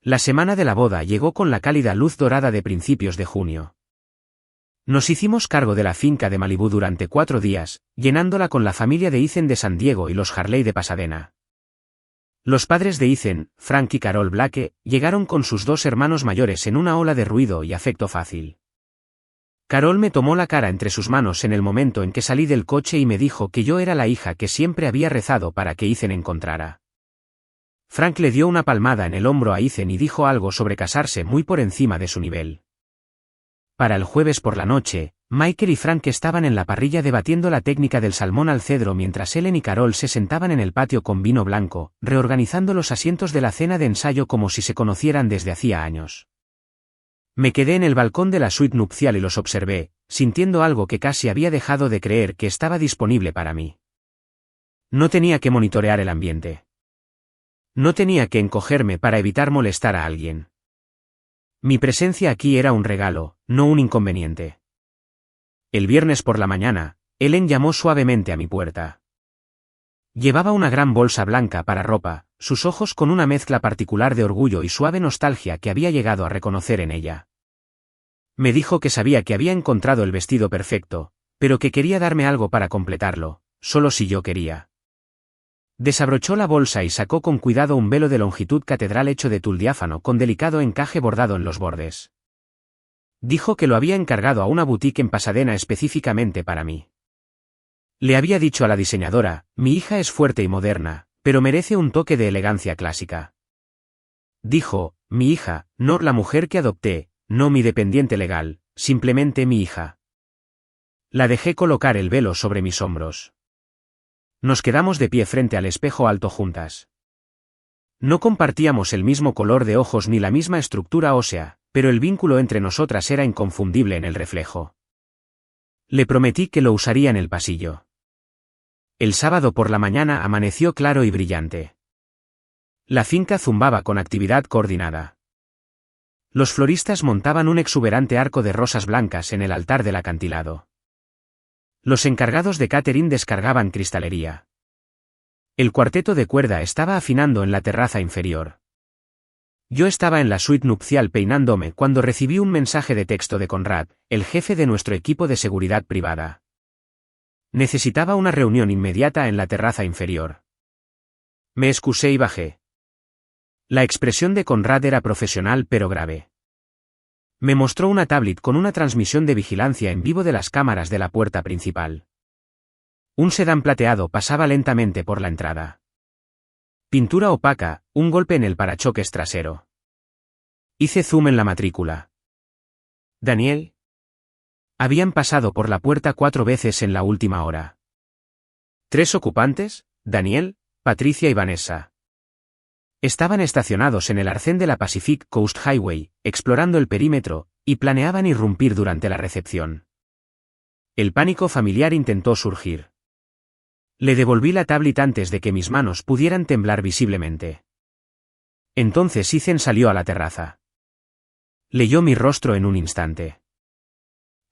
La semana de la boda llegó con la cálida luz dorada de principios de junio. Nos hicimos cargo de la finca de Malibú durante 4 días, llenándola con la familia de Ethan de San Diego y los Harley de Pasadena. Los padres de Ethan, Frank y Carol Blake, llegaron con sus 2 hermanos mayores en una ola de ruido y afecto fácil. Carol me tomó la cara entre sus manos en el momento en que salí del coche y me dijo que yo era la hija que siempre había rezado para que Ethan encontrara. Frank le dio una palmada en el hombro a Ethan y dijo algo sobre casarse muy por encima de su nivel. Para el jueves por la noche, Michael y Frank estaban en la parrilla debatiendo la técnica del salmón al cedro mientras Ellen y Carol se sentaban en el patio con vino blanco, reorganizando los asientos de la cena de ensayo como si se conocieran desde hacía años. Me quedé en el balcón de la suite nupcial y los observé, sintiendo algo que casi había dejado de creer que estaba disponible para mí. No tenía que monitorear el ambiente. No tenía que encogerme para evitar molestar a alguien. Mi presencia aquí era un regalo, no un inconveniente. El viernes por la mañana, Ellen llamó suavemente a mi puerta. Llevaba una gran bolsa blanca para ropa, sus ojos con una mezcla particular de orgullo y suave nostalgia que había llegado a reconocer en ella. Me dijo que sabía que había encontrado el vestido perfecto, pero que quería darme algo para completarlo, solo si yo quería. Desabrochó la bolsa y sacó con cuidado un velo de longitud catedral hecho de tul diáfano con delicado encaje bordado en los bordes. Dijo que lo había encargado a una boutique en Pasadena específicamente para mí. Le había dicho a la diseñadora, mi hija es fuerte y moderna, pero merece un toque de elegancia clásica. Dijo, mi hija, no la mujer que adopté, no mi dependiente legal, simplemente mi hija. La dejé colocar el velo sobre mis hombros. Nos quedamos de pie frente al espejo alto juntas. No compartíamos el mismo color de ojos ni la misma estructura ósea, pero el vínculo entre nosotras era inconfundible en el reflejo. Le prometí que lo usaría en el pasillo. El sábado por la mañana amaneció claro y brillante. La finca zumbaba con actividad coordinada. Los floristas montaban un exuberante arco de rosas blancas en el altar del acantilado. Los encargados de catering descargaban cristalería. El cuarteto de cuerda estaba afinando en la terraza inferior. Yo estaba en la suite nupcial peinándome cuando recibí un mensaje de texto de Conrad, el jefe de nuestro equipo de seguridad privada. Necesitaba una reunión inmediata en la terraza inferior. Me excusé y bajé. La expresión de Conrad era profesional pero grave. Me mostró una tablet con una transmisión de vigilancia en vivo de las cámaras de la puerta principal. Un sedán plateado pasaba lentamente por la entrada. Pintura opaca, un golpe en el parachoques trasero. Hice zoom en la matrícula. Daniel. Habían pasado por la puerta 4 veces en la última hora. 3 ocupantes, Daniel, Patricia y Vanessa. Estaban estacionados en el arcén de la Pacific Coast Highway, explorando el perímetro, y planeaban irrumpir durante la recepción. El pánico familiar intentó surgir. Le devolví la tablet antes de que mis manos pudieran temblar visiblemente. Entonces Ethan salió a la terraza. Leyó mi rostro en un instante.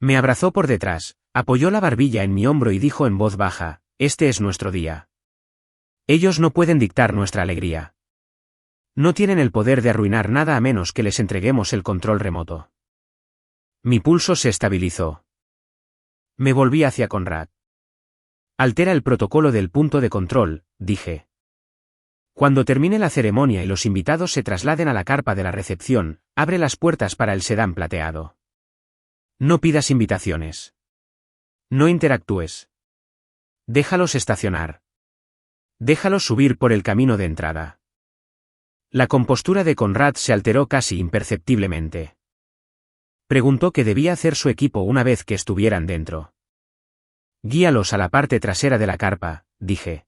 Me abrazó por detrás, apoyó la barbilla en mi hombro y dijo en voz baja, «Este es nuestro día. Ellos no pueden dictar nuestra alegría. No tienen el poder de arruinar nada a menos que les entreguemos el control remoto». Mi pulso se estabilizó. Me volví hacia Conrad. «Altera el protocolo del punto de control», dije. «Cuando termine la ceremonia y los invitados se trasladen a la carpa de la recepción, abre las puertas para el sedán plateado. No pidas invitaciones. No interactúes. Déjalos estacionar. Déjalos subir por el camino de entrada». La compostura de Conrad se alteró casi imperceptiblemente. Preguntó qué debía hacer su equipo una vez que estuvieran dentro. «Guíalos a la parte trasera de la carpa», dije.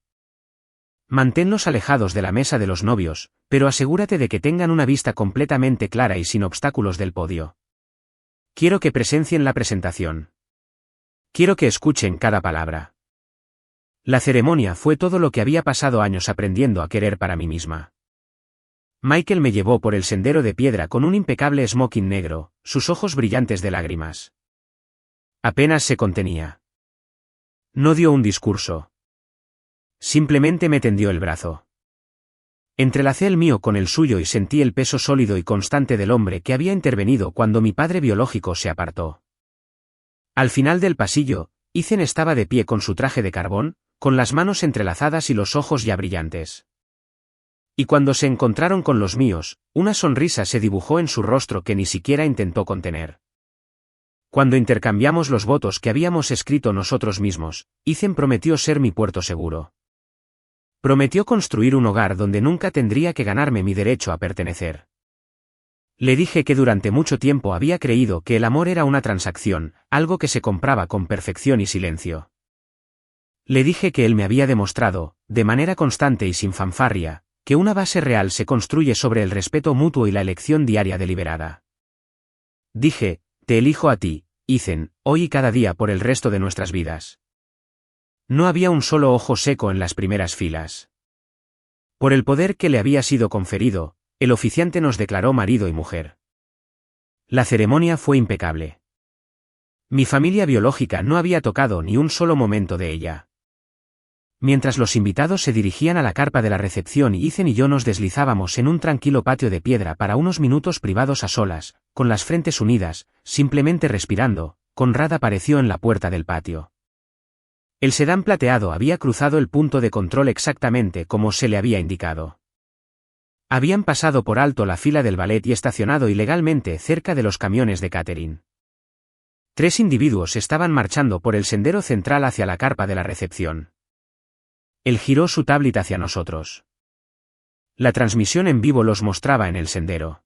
«Manténlos alejados de la mesa de los novios, pero asegúrate de que tengan una vista completamente clara y sin obstáculos del podio. Quiero que presencien la presentación. Quiero que escuchen cada palabra». La ceremonia fue todo lo que había pasado años aprendiendo a querer para mí misma. Michael me llevó por el sendero de piedra con un impecable smoking negro, sus ojos brillantes de lágrimas. Apenas se contenía. No dio un discurso. Simplemente me tendió el brazo. Entrelacé el mío con el suyo y sentí el peso sólido y constante del hombre que había intervenido cuando mi padre biológico se apartó. Al final del pasillo, Ethan estaba de pie con su traje de carbón, con las manos entrelazadas y los ojos ya brillantes. Y cuando se encontraron con los míos, una sonrisa se dibujó en su rostro que ni siquiera intentó contener. Cuando intercambiamos los votos que habíamos escrito nosotros mismos, Ethan prometió ser mi puerto seguro. Prometió construir un hogar donde nunca tendría que ganarme mi derecho a pertenecer. Le dije que durante mucho tiempo había creído que el amor era una transacción, algo que se compraba con perfección y silencio. Le dije que él me había demostrado, de manera constante y sin fanfarria, que una base real se construye sobre el respeto mutuo y la elección diaria deliberada. Dije, «Te elijo a ti, Ethan, hoy y cada día por el resto de nuestras vidas». No había un solo ojo seco en las primeras filas. Por el poder que le había sido conferido, el oficiante nos declaró marido y mujer. La ceremonia fue impecable. Mi familia biológica no había tocado ni un solo momento de ella. Mientras los invitados se dirigían a la carpa de la recepción y Ethan y yo nos deslizábamos en un tranquilo patio de piedra para unos minutos privados a solas, con las frentes unidas, simplemente respirando, Conrad apareció en la puerta del patio. El sedán plateado había cruzado el punto de control exactamente como se le había indicado. Habían pasado por alto la fila del ballet y estacionado ilegalmente cerca de los camiones de catering. 3 individuos estaban marchando por el sendero central hacia la carpa de la recepción. Él giró su tablet hacia nosotros. La transmisión en vivo los mostraba en el sendero.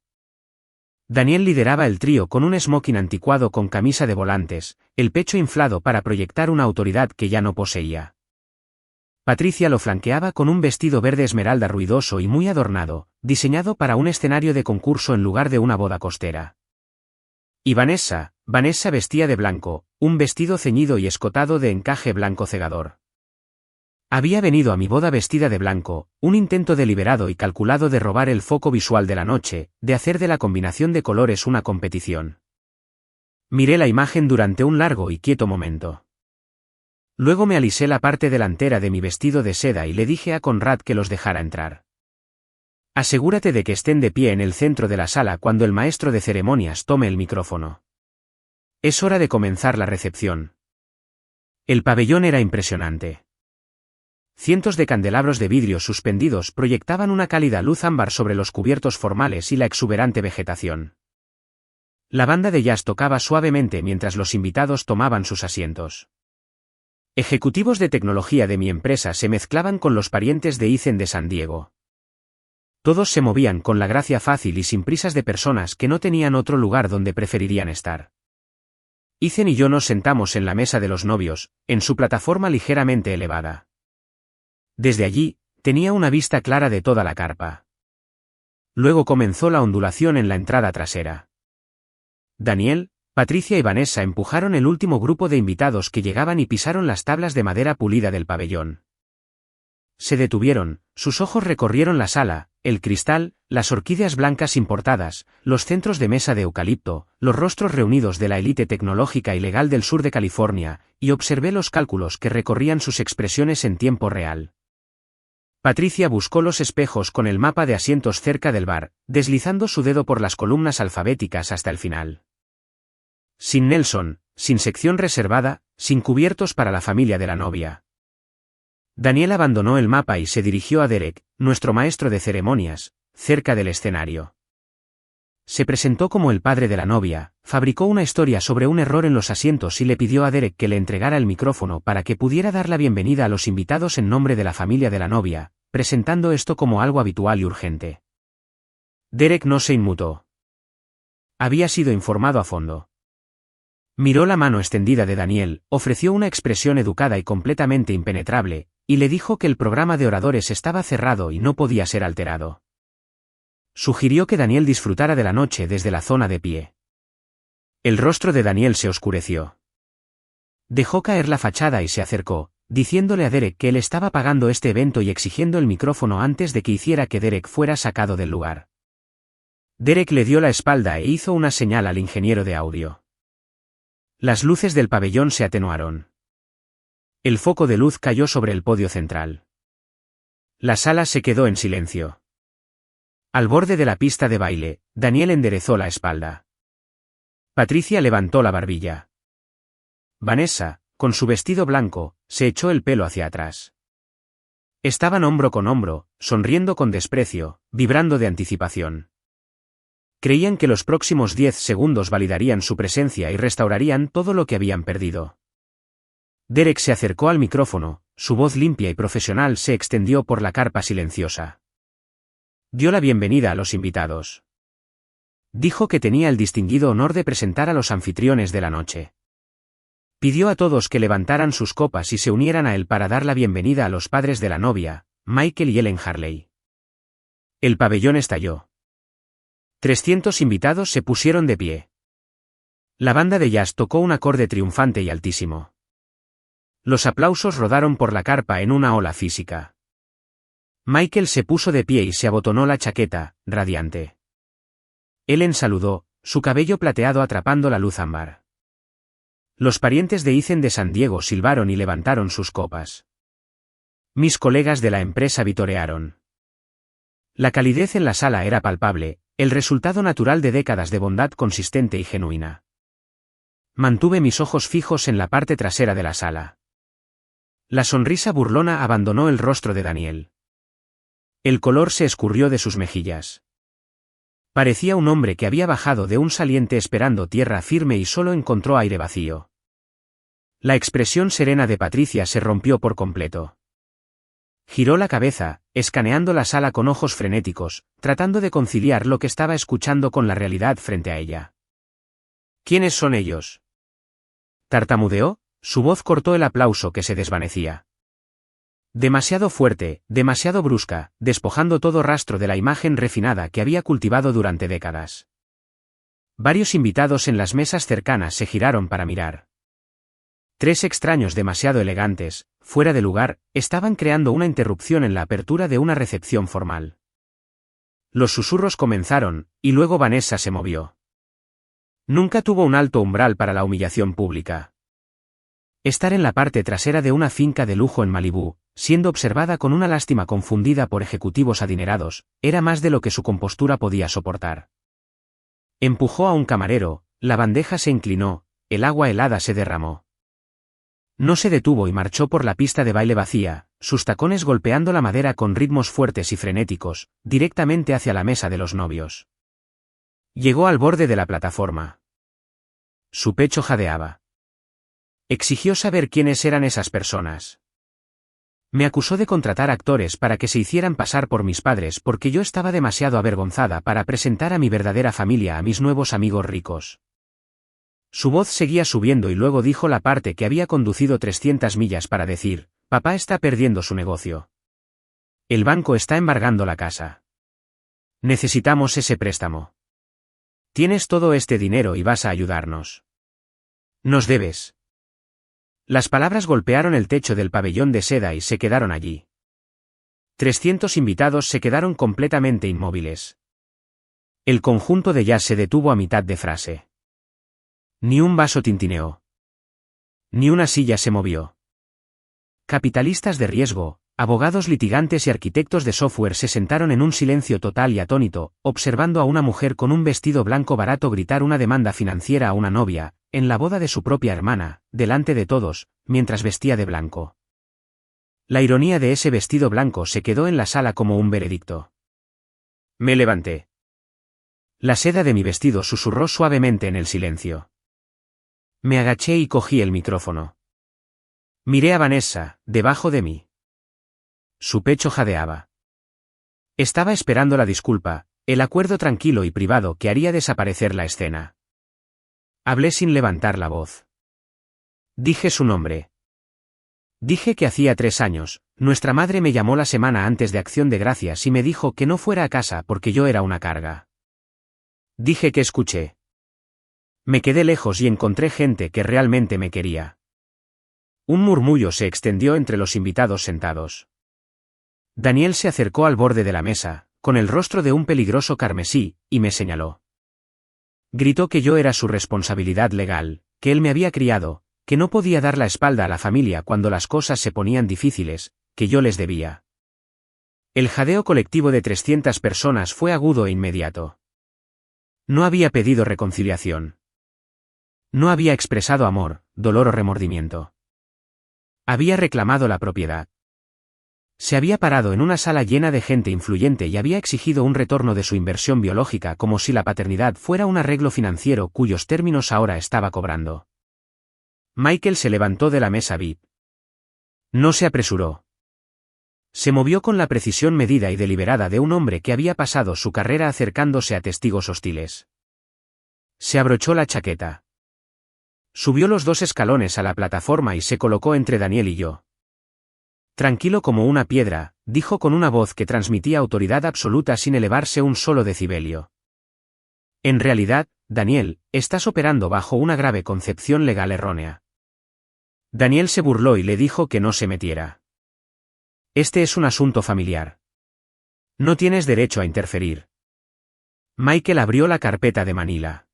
Daniel lideraba el trío con un smoking anticuado con camisa de volantes, el pecho inflado para proyectar una autoridad que ya no poseía. Patricia lo flanqueaba con un vestido verde esmeralda ruidoso y muy adornado, diseñado para un escenario de concurso en lugar de una boda costera. Y Vanessa vestía de blanco, un vestido ceñido y escotado de encaje blanco cegador. Había venido a mi boda vestida de blanco, un intento deliberado y calculado de robar el foco visual de la noche, de hacer de la combinación de colores una competición. Miré la imagen durante un largo y quieto momento. Luego me alisé la parte delantera de mi vestido de seda y le dije a Conrad que los dejara entrar. Asegúrate de que estén de pie en el centro de la sala cuando el maestro de ceremonias tome el micrófono. Es hora de comenzar la recepción. El pabellón era impresionante. Cientos de candelabros de vidrio suspendidos proyectaban una cálida luz ámbar sobre los cubiertos formales y la exuberante vegetación. La banda de jazz tocaba suavemente mientras los invitados tomaban sus asientos. Ejecutivos de tecnología de mi empresa se mezclaban con los parientes de Ethan de San Diego. Todos se movían con la gracia fácil y sin prisas de personas que no tenían otro lugar donde preferirían estar. Ethan y yo nos sentamos en la mesa de los novios, en su plataforma ligeramente elevada. Desde allí, tenía una vista clara de toda la carpa. Luego comenzó la ondulación en la entrada trasera. Daniel, Patricia y Vanessa empujaron el último grupo de invitados que llegaban y pisaron las tablas de madera pulida del pabellón. Se detuvieron, sus ojos recorrieron la sala, el cristal, las orquídeas blancas importadas, los centros de mesa de eucalipto, los rostros reunidos de la élite tecnológica y legal del sur de California, y observé los cálculos que recorrían sus expresiones en tiempo real. Patricia buscó los espejos con el mapa de asientos cerca del bar, deslizando su dedo por las columnas alfabéticas hasta el final. Sin Nelson, sin sección reservada, sin cubiertos para la familia de la novia. Daniel abandonó el mapa y se dirigió a Derek, nuestro maestro de ceremonias, cerca del escenario. Se presentó como el padre de la novia, fabricó una historia sobre un error en los asientos y le pidió a Derek que le entregara el micrófono para que pudiera dar la bienvenida a los invitados en nombre de la familia de la novia, presentando esto como algo habitual y urgente. Derek no se inmutó. Había sido informado a fondo. Miró la mano extendida de Daniel, ofreció una expresión educada y completamente impenetrable, y le dijo que el programa de oradores estaba cerrado y no podía ser alterado. Sugirió que Daniel disfrutara de la noche desde la zona de pie. El rostro de Daniel se oscureció. Dejó caer la fachada y se acercó, diciéndole a Derek que él estaba pagando este evento y exigiendo el micrófono antes de que hiciera que Derek fuera sacado del lugar. Derek le dio la espalda e hizo una señal al ingeniero de audio. Las luces del pabellón se atenuaron. El foco de luz cayó sobre el podio central. La sala se quedó en silencio. Al borde de la pista de baile, Daniel enderezó la espalda. Patricia levantó la barbilla. Vanessa, con su vestido blanco, se echó el pelo hacia atrás. Estaban hombro con hombro, sonriendo con desprecio, vibrando de anticipación. Creían que los próximos 10 segundos validarían su presencia y restaurarían todo lo que habían perdido. Derek se acercó al micrófono, su voz limpia y profesional se extendió por la carpa silenciosa. Dio la bienvenida a los invitados. Dijo que tenía el distinguido honor de presentar a los anfitriones de la noche. Pidió a todos que levantaran sus copas y se unieran a él para dar la bienvenida a los padres de la novia, Michael y Ellen Harley. El pabellón estalló. 300 invitados se pusieron de pie. La banda de jazz tocó un acorde triunfante y altísimo. Los aplausos rodaron por la carpa en una ola física. Michael se puso de pie y se abotonó la chaqueta, radiante. Ellen saludó, su cabello plateado atrapando la luz ámbar. Los parientes de Ethan de San Diego silbaron y levantaron sus copas. Mis colegas de la empresa vitorearon. La calidez en la sala era palpable, el resultado natural de décadas de bondad consistente y genuina. Mantuve mis ojos fijos en la parte trasera de la sala. La sonrisa burlona abandonó el rostro de Daniel. El color se escurrió de sus mejillas. Parecía un hombre que había bajado de un saliente esperando tierra firme y solo encontró aire vacío. La expresión serena de Patricia se rompió por completo. Giró la cabeza, escaneando la sala con ojos frenéticos, tratando de conciliar lo que estaba escuchando con la realidad frente a ella. ¿Quiénes son ellos? Tartamudeó, su voz cortó el aplauso que se desvanecía. Demasiado fuerte, demasiado brusca, despojando todo rastro de la imagen refinada que había cultivado durante décadas. Varios invitados en las mesas cercanas se giraron para mirar. 3 extraños demasiado elegantes, fuera de lugar, estaban creando una interrupción en la apertura de una recepción formal. Los susurros comenzaron, y luego Vanessa se movió. Nunca tuvo un alto umbral para la humillación pública. Estar en la parte trasera de una finca de lujo en Malibú, siendo observada con una lástima confundida por ejecutivos adinerados, era más de lo que su compostura podía soportar. Empujó a un camarero, la bandeja se inclinó, el agua helada se derramó. No se detuvo y marchó por la pista de baile vacía, sus tacones golpeando la madera con ritmos fuertes y frenéticos, directamente hacia la mesa de los novios. Llegó al borde de la plataforma. Su pecho jadeaba. Exigió saber quiénes eran esas personas. Me acusó de contratar actores para que se hicieran pasar por mis padres porque yo estaba demasiado avergonzada para presentar a mi verdadera familia a mis nuevos amigos ricos. Su voz seguía subiendo y luego dijo la parte que había conducido 300 millas para decir, papá está perdiendo su negocio. El banco está embargando la casa. Necesitamos ese préstamo. Tienes todo este dinero y vas a ayudarnos. Nos debes. Las palabras golpearon el techo del pabellón de seda y se quedaron allí. 300 invitados se quedaron completamente inmóviles. El conjunto de jazz se detuvo a mitad de frase. Ni un vaso tintineó. Ni una silla se movió. Capitalistas de riesgo, abogados litigantes y arquitectos de software se sentaron en un silencio total y atónito, observando a una mujer con un vestido blanco barato gritar una demanda financiera a una novia, en la boda de su propia hermana, delante de todos, mientras vestía de blanco. La ironía de ese vestido blanco se quedó en la sala como un veredicto. Me levanté. La seda de mi vestido susurró suavemente en el silencio. Me agaché y cogí el micrófono. Miré a Vanessa, debajo de mí. Su pecho jadeaba. Estaba esperando la disculpa, el acuerdo tranquilo y privado que haría desaparecer la escena. Hablé sin levantar la voz. Dije su nombre. Dije que hacía 3 años, nuestra madre me llamó la semana antes de Acción de Gracias y me dijo que no fuera a casa porque yo era una carga. Dije que escuché. Me quedé lejos y encontré gente que realmente me quería. Un murmullo se extendió entre los invitados sentados. Daniel se acercó al borde de la mesa, con el rostro de un peligroso carmesí, y me señaló. Gritó que yo era su responsabilidad legal, que él me había criado, que no podía dar la espalda a la familia cuando las cosas se ponían difíciles, que yo les debía. El jadeo colectivo de 300 personas fue agudo e inmediato. No había pedido reconciliación. No había expresado amor, dolor o remordimiento. Había reclamado la propiedad. Se había parado en una sala llena de gente influyente y había exigido un retorno de su inversión biológica como si la paternidad fuera un arreglo financiero cuyos términos ahora estaba cobrando. Michael se levantó de la mesa VIP. No se apresuró. Se movió con la precisión medida y deliberada de un hombre que había pasado su carrera acercándose a testigos hostiles. Se abrochó la chaqueta. Subió los 2 escalones a la plataforma y se colocó entre Daniel y yo. Tranquilo como una piedra, dijo con una voz que transmitía autoridad absoluta sin elevarse un solo decibelio. En realidad, Daniel, estás operando bajo una grave concepción legal errónea. Daniel se burló y le dijo que no se metiera. Este es un asunto familiar. No tienes derecho a interferir. Michael abrió la carpeta de Manila.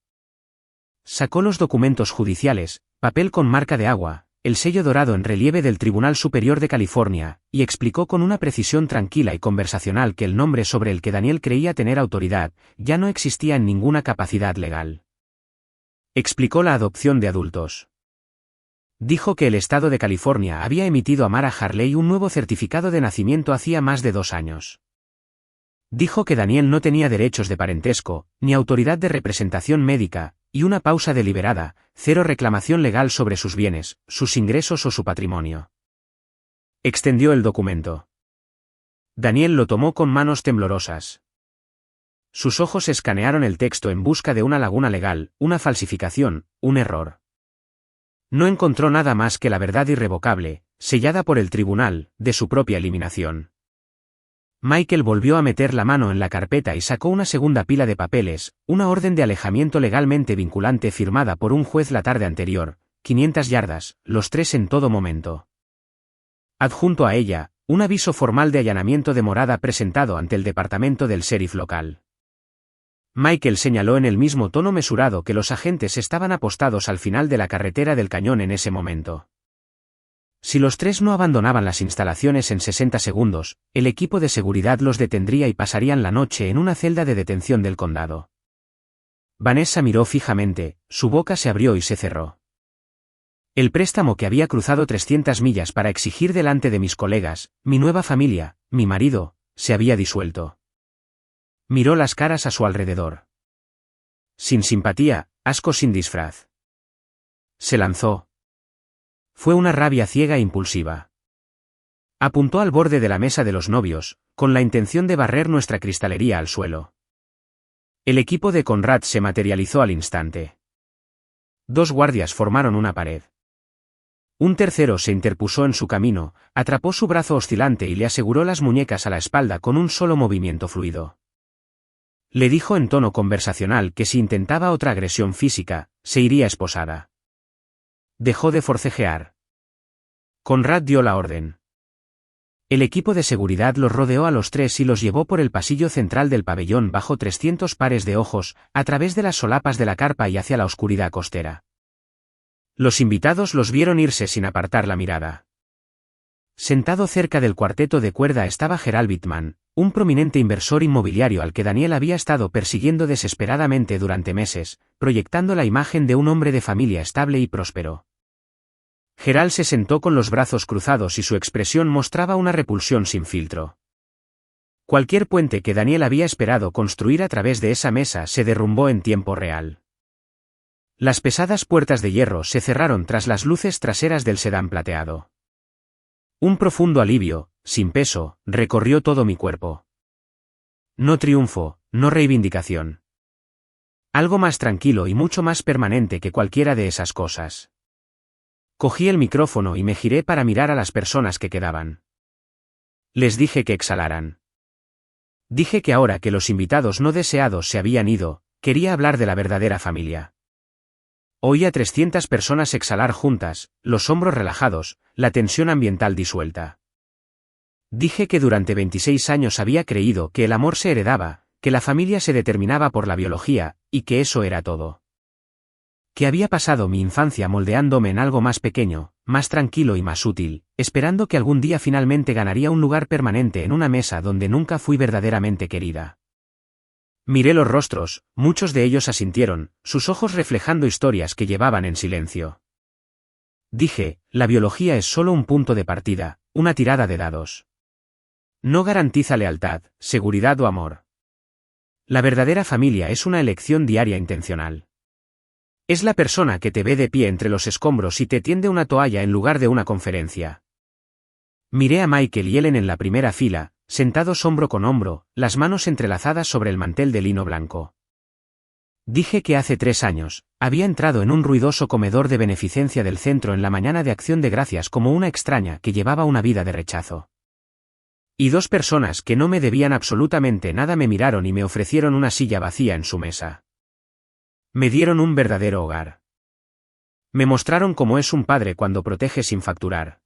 Sacó los documentos judiciales, papel con marca de agua, el sello dorado en relieve del Tribunal Superior de California, y explicó con una precisión tranquila y conversacional que el nombre sobre el que Daniel creía tener autoridad, ya no existía en ninguna capacidad legal. Explicó la adopción de adultos. Dijo que el Estado de California había emitido a Mara Harley un nuevo certificado de nacimiento hacía más de 2 años. Dijo que Daniel no tenía derechos de parentesco, ni autoridad de representación médica, y una pausa deliberada, 0 reclamación legal sobre sus bienes, sus ingresos o su patrimonio. Extendió el documento. Daniel lo tomó con manos temblorosas. Sus ojos escanearon el texto en busca de una laguna legal, una falsificación, un error. No encontró nada más que la verdad irrevocable, sellada por el tribunal, de su propia eliminación. Michael volvió a meter la mano en la carpeta y sacó una segunda pila de papeles, una orden de alejamiento legalmente vinculante firmada por un juez la tarde anterior, 500 yardas, los 3 en todo momento. Adjunto a ella, un aviso formal de allanamiento de morada presentado ante el departamento del sheriff local. Michael señaló en el mismo tono mesurado que los agentes estaban apostados al final de la carretera del cañón en ese momento. Si los tres no abandonaban las instalaciones en 60 segundos, el equipo de seguridad los detendría y pasarían la noche en una celda de detención del condado. Vanessa miró fijamente, su boca se abrió y se cerró. El préstamo que había cruzado 300 millas para exigir delante de mis colegas, mi nueva familia, mi marido, se había disuelto. Miró las caras a su alrededor. Sin simpatía, asco sin disfraz. Se lanzó. Fue una rabia ciega e impulsiva. Apuntó al borde de la mesa de los novios, con la intención de barrer nuestra cristalería al suelo. El equipo de Conrad se materializó al instante. 2 guardias formaron una pared. Un tercero se interpuso en su camino, atrapó su brazo oscilante y le aseguró las muñecas a la espalda con un solo movimiento fluido. Le dijo en tono conversacional que si intentaba otra agresión física, se iría esposada. Dejó de forcejear. Conrad dio la orden. El equipo de seguridad los rodeó a los tres y los llevó por el pasillo central del pabellón bajo 300 pares de ojos, a través de las solapas de la carpa y hacia la oscuridad costera. Los invitados los vieron irse sin apartar la mirada. Sentado cerca del cuarteto de cuerda estaba Gerald Bittman, un prominente inversor inmobiliario al que Daniel había estado persiguiendo desesperadamente durante meses, proyectando la imagen de un hombre de familia estable y próspero. Gerald se sentó con los brazos cruzados y su expresión mostraba una repulsión sin filtro. Cualquier puente que Daniel había esperado construir a través de esa mesa se derrumbó en tiempo real. Las pesadas puertas de hierro se cerraron tras las luces traseras del sedán plateado. Un profundo alivio, sin peso, recorrió todo mi cuerpo. No triunfo, no reivindicación. Algo más tranquilo y mucho más permanente que cualquiera de esas cosas. Cogí el micrófono y me giré para mirar a las personas que quedaban. Les dije que exhalaran. Dije que ahora que los invitados no deseados se habían ido, quería hablar de la verdadera familia. Oí a 300 personas exhalar juntas, los hombros relajados, la tensión ambiental disuelta. Dije que durante 26 años había creído que el amor se heredaba, que la familia se determinaba por la biología, y que eso era todo. Que había pasado mi infancia moldeándome en algo más pequeño, más tranquilo y más útil, esperando que algún día finalmente ganaría un lugar permanente en una mesa donde nunca fui verdaderamente querida. Miré los rostros, muchos de ellos asintieron, sus ojos reflejando historias que llevaban en silencio. Dije, la biología es solo un punto de partida, una tirada de dados. No garantiza lealtad, seguridad o amor. La verdadera familia es una elección diaria intencional. Es la persona que te ve de pie entre los escombros y te tiende una toalla en lugar de una conferencia. Miré a Michael y Ellen en la primera fila, sentados hombro con hombro, las manos entrelazadas sobre el mantel de lino blanco. Dije que hace 3 años, había entrado en un ruidoso comedor de beneficencia del centro en la mañana de Acción de Gracias como una extraña que llevaba una vida de rechazo. Y 2 personas que no me debían absolutamente nada me miraron y me ofrecieron una silla vacía en su mesa. Me dieron un verdadero hogar. Me mostraron cómo es un padre cuando protege sin facturar.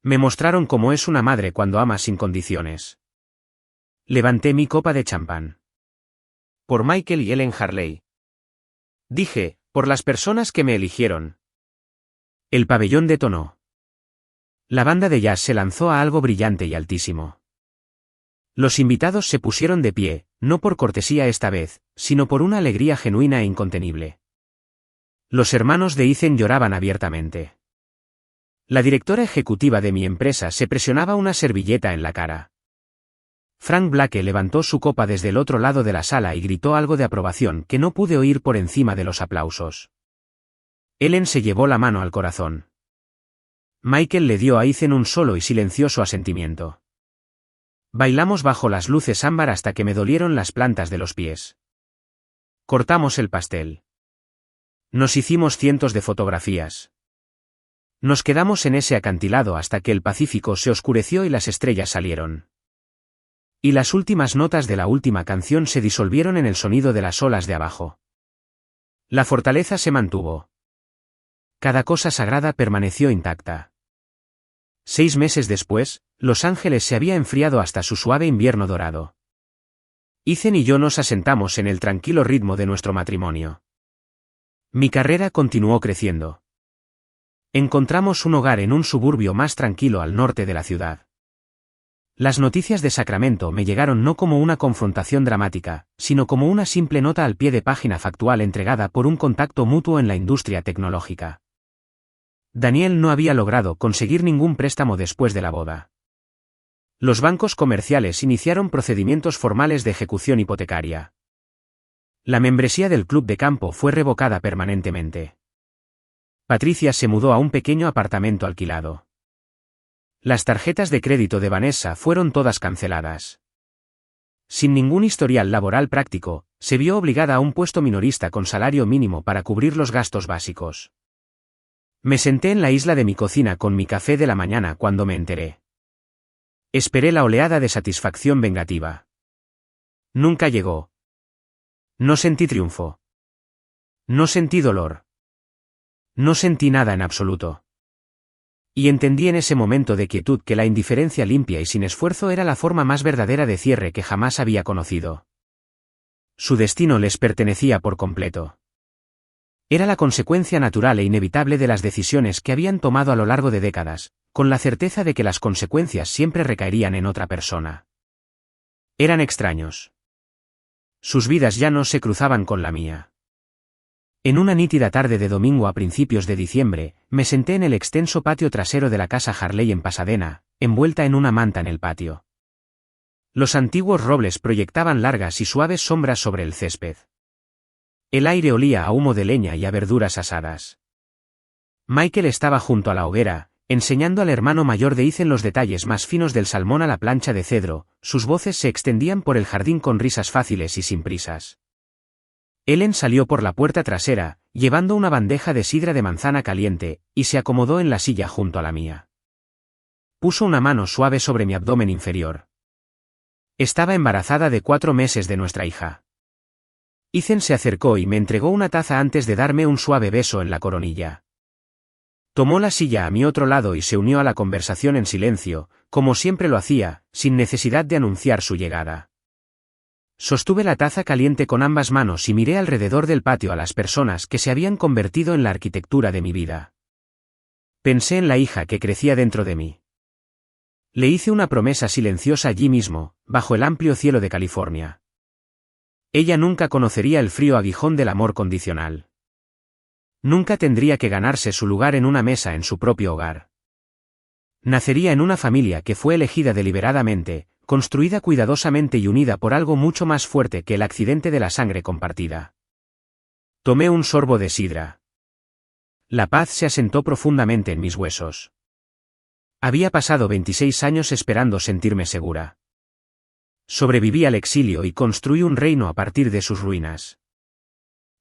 Me mostraron cómo es una madre cuando ama sin condiciones. Levanté mi copa de champán. Por Michael y Ellen Harley. Dije, por las personas que me eligieron. El pabellón detonó. La banda de jazz se lanzó a algo brillante y altísimo. Los invitados se pusieron de pie, no por cortesía esta vez, sino por una alegría genuina e incontenible. Los hermanos de Ethan lloraban abiertamente. La directora ejecutiva de mi empresa se presionaba una servilleta en la cara. Frank Blake levantó su copa desde el otro lado de la sala y gritó algo de aprobación que no pude oír por encima de los aplausos. Ellen se llevó la mano al corazón. Michael le dio a Ethan un solo y silencioso asentimiento. Bailamos bajo las luces ámbar hasta que me dolieron las plantas de los pies. Cortamos el pastel. Nos hicimos cientos de fotografías. Nos quedamos en ese acantilado hasta que el Pacífico se oscureció y las estrellas salieron. Y las últimas notas de la última canción se disolvieron en el sonido de las olas de abajo. La fortaleza se mantuvo. Cada cosa sagrada permaneció intacta. 6 meses después, Los Ángeles se había enfriado hasta su suave invierno dorado. Ethan y yo nos asentamos en el tranquilo ritmo de nuestro matrimonio. Mi carrera continuó creciendo. Encontramos un hogar en un suburbio más tranquilo al norte de la ciudad. Las noticias de Sacramento me llegaron no como una confrontación dramática, sino como una simple nota al pie de página factual entregada por un contacto mutuo en la industria tecnológica. Daniel no había logrado conseguir ningún préstamo después de la boda. Los bancos comerciales iniciaron procedimientos formales de ejecución hipotecaria. La membresía del club de campo fue revocada permanentemente. Patricia se mudó a un pequeño apartamento alquilado. Las tarjetas de crédito de Vanessa fueron todas canceladas. Sin ningún historial laboral práctico, se vio obligada a un puesto minorista con salario mínimo para cubrir los gastos básicos. Me senté en la isla de mi cocina con mi café de la mañana cuando me enteré. Esperé la oleada de satisfacción vengativa. Nunca llegó. No sentí triunfo. No sentí dolor. No sentí nada en absoluto. Y entendí en ese momento de quietud que la indiferencia limpia y sin esfuerzo era la forma más verdadera de cierre que jamás había conocido. Su destino les pertenecía por completo. Era la consecuencia natural e inevitable de las decisiones que habían tomado a lo largo de décadas, con la certeza de que las consecuencias siempre recaerían en otra persona. Eran extraños. Sus vidas ya no se cruzaban con la mía. En una nítida tarde de domingo a principios de diciembre, me senté en el extenso patio trasero de la casa Harley en Pasadena, envuelta en una manta en el patio. Los antiguos robles proyectaban largas y suaves sombras sobre el césped. El aire olía a humo de leña y a verduras asadas. Michael estaba junto a la hoguera, enseñando al hermano mayor de Ethan los detalles más finos del salmón a la plancha de cedro. Sus voces se extendían por el jardín con risas fáciles y sin prisas. Ellen salió por la puerta trasera, llevando una bandeja de sidra de manzana caliente, y se acomodó en la silla junto a la mía. Puso una mano suave sobre mi abdomen inferior. Estaba embarazada de 4 meses de nuestra hija. Ethan se acercó y me entregó una taza antes de darme un suave beso en la coronilla. Tomó la silla a mi otro lado y se unió a la conversación en silencio, como siempre lo hacía, sin necesidad de anunciar su llegada. Sostuve la taza caliente con ambas manos y miré alrededor del patio a las personas que se habían convertido en la arquitectura de mi vida. Pensé en la hija que crecía dentro de mí. Le hice una promesa silenciosa allí mismo, bajo el amplio cielo de California. Ella nunca conocería el frío aguijón del amor condicional. Nunca tendría que ganarse su lugar en una mesa en su propio hogar. Nacería en una familia que fue elegida deliberadamente, construida cuidadosamente y unida por algo mucho más fuerte que el accidente de la sangre compartida. Tomé un sorbo de sidra. La paz se asentó profundamente en mis huesos. Había pasado 26 años esperando sentirme segura. Sobreviví al exilio y construí un reino a partir de sus ruinas.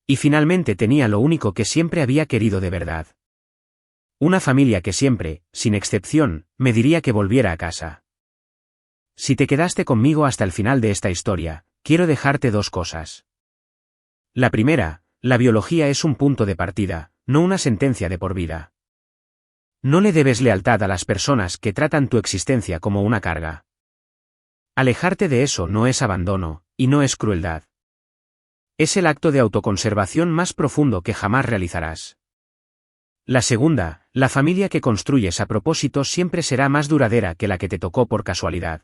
Y finalmente tenía lo único que siempre había querido de verdad. Una familia que siempre, sin excepción, me diría que volviera a casa. Si te quedaste conmigo hasta el final de esta historia, quiero dejarte 2 cosas. La primera, la biología es un punto de partida, no una sentencia de por vida. No le debes lealtad a las personas que tratan tu existencia como una carga. Alejarte de eso no es abandono, y no es crueldad. Es el acto de autoconservación más profundo que jamás realizarás. La segunda, la familia que construyes a propósito siempre será más duradera que la que te tocó por casualidad.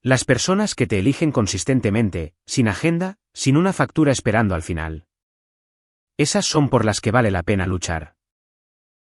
Las personas que te eligen consistentemente, sin agenda, sin una factura esperando al final. Esas son por las que vale la pena luchar.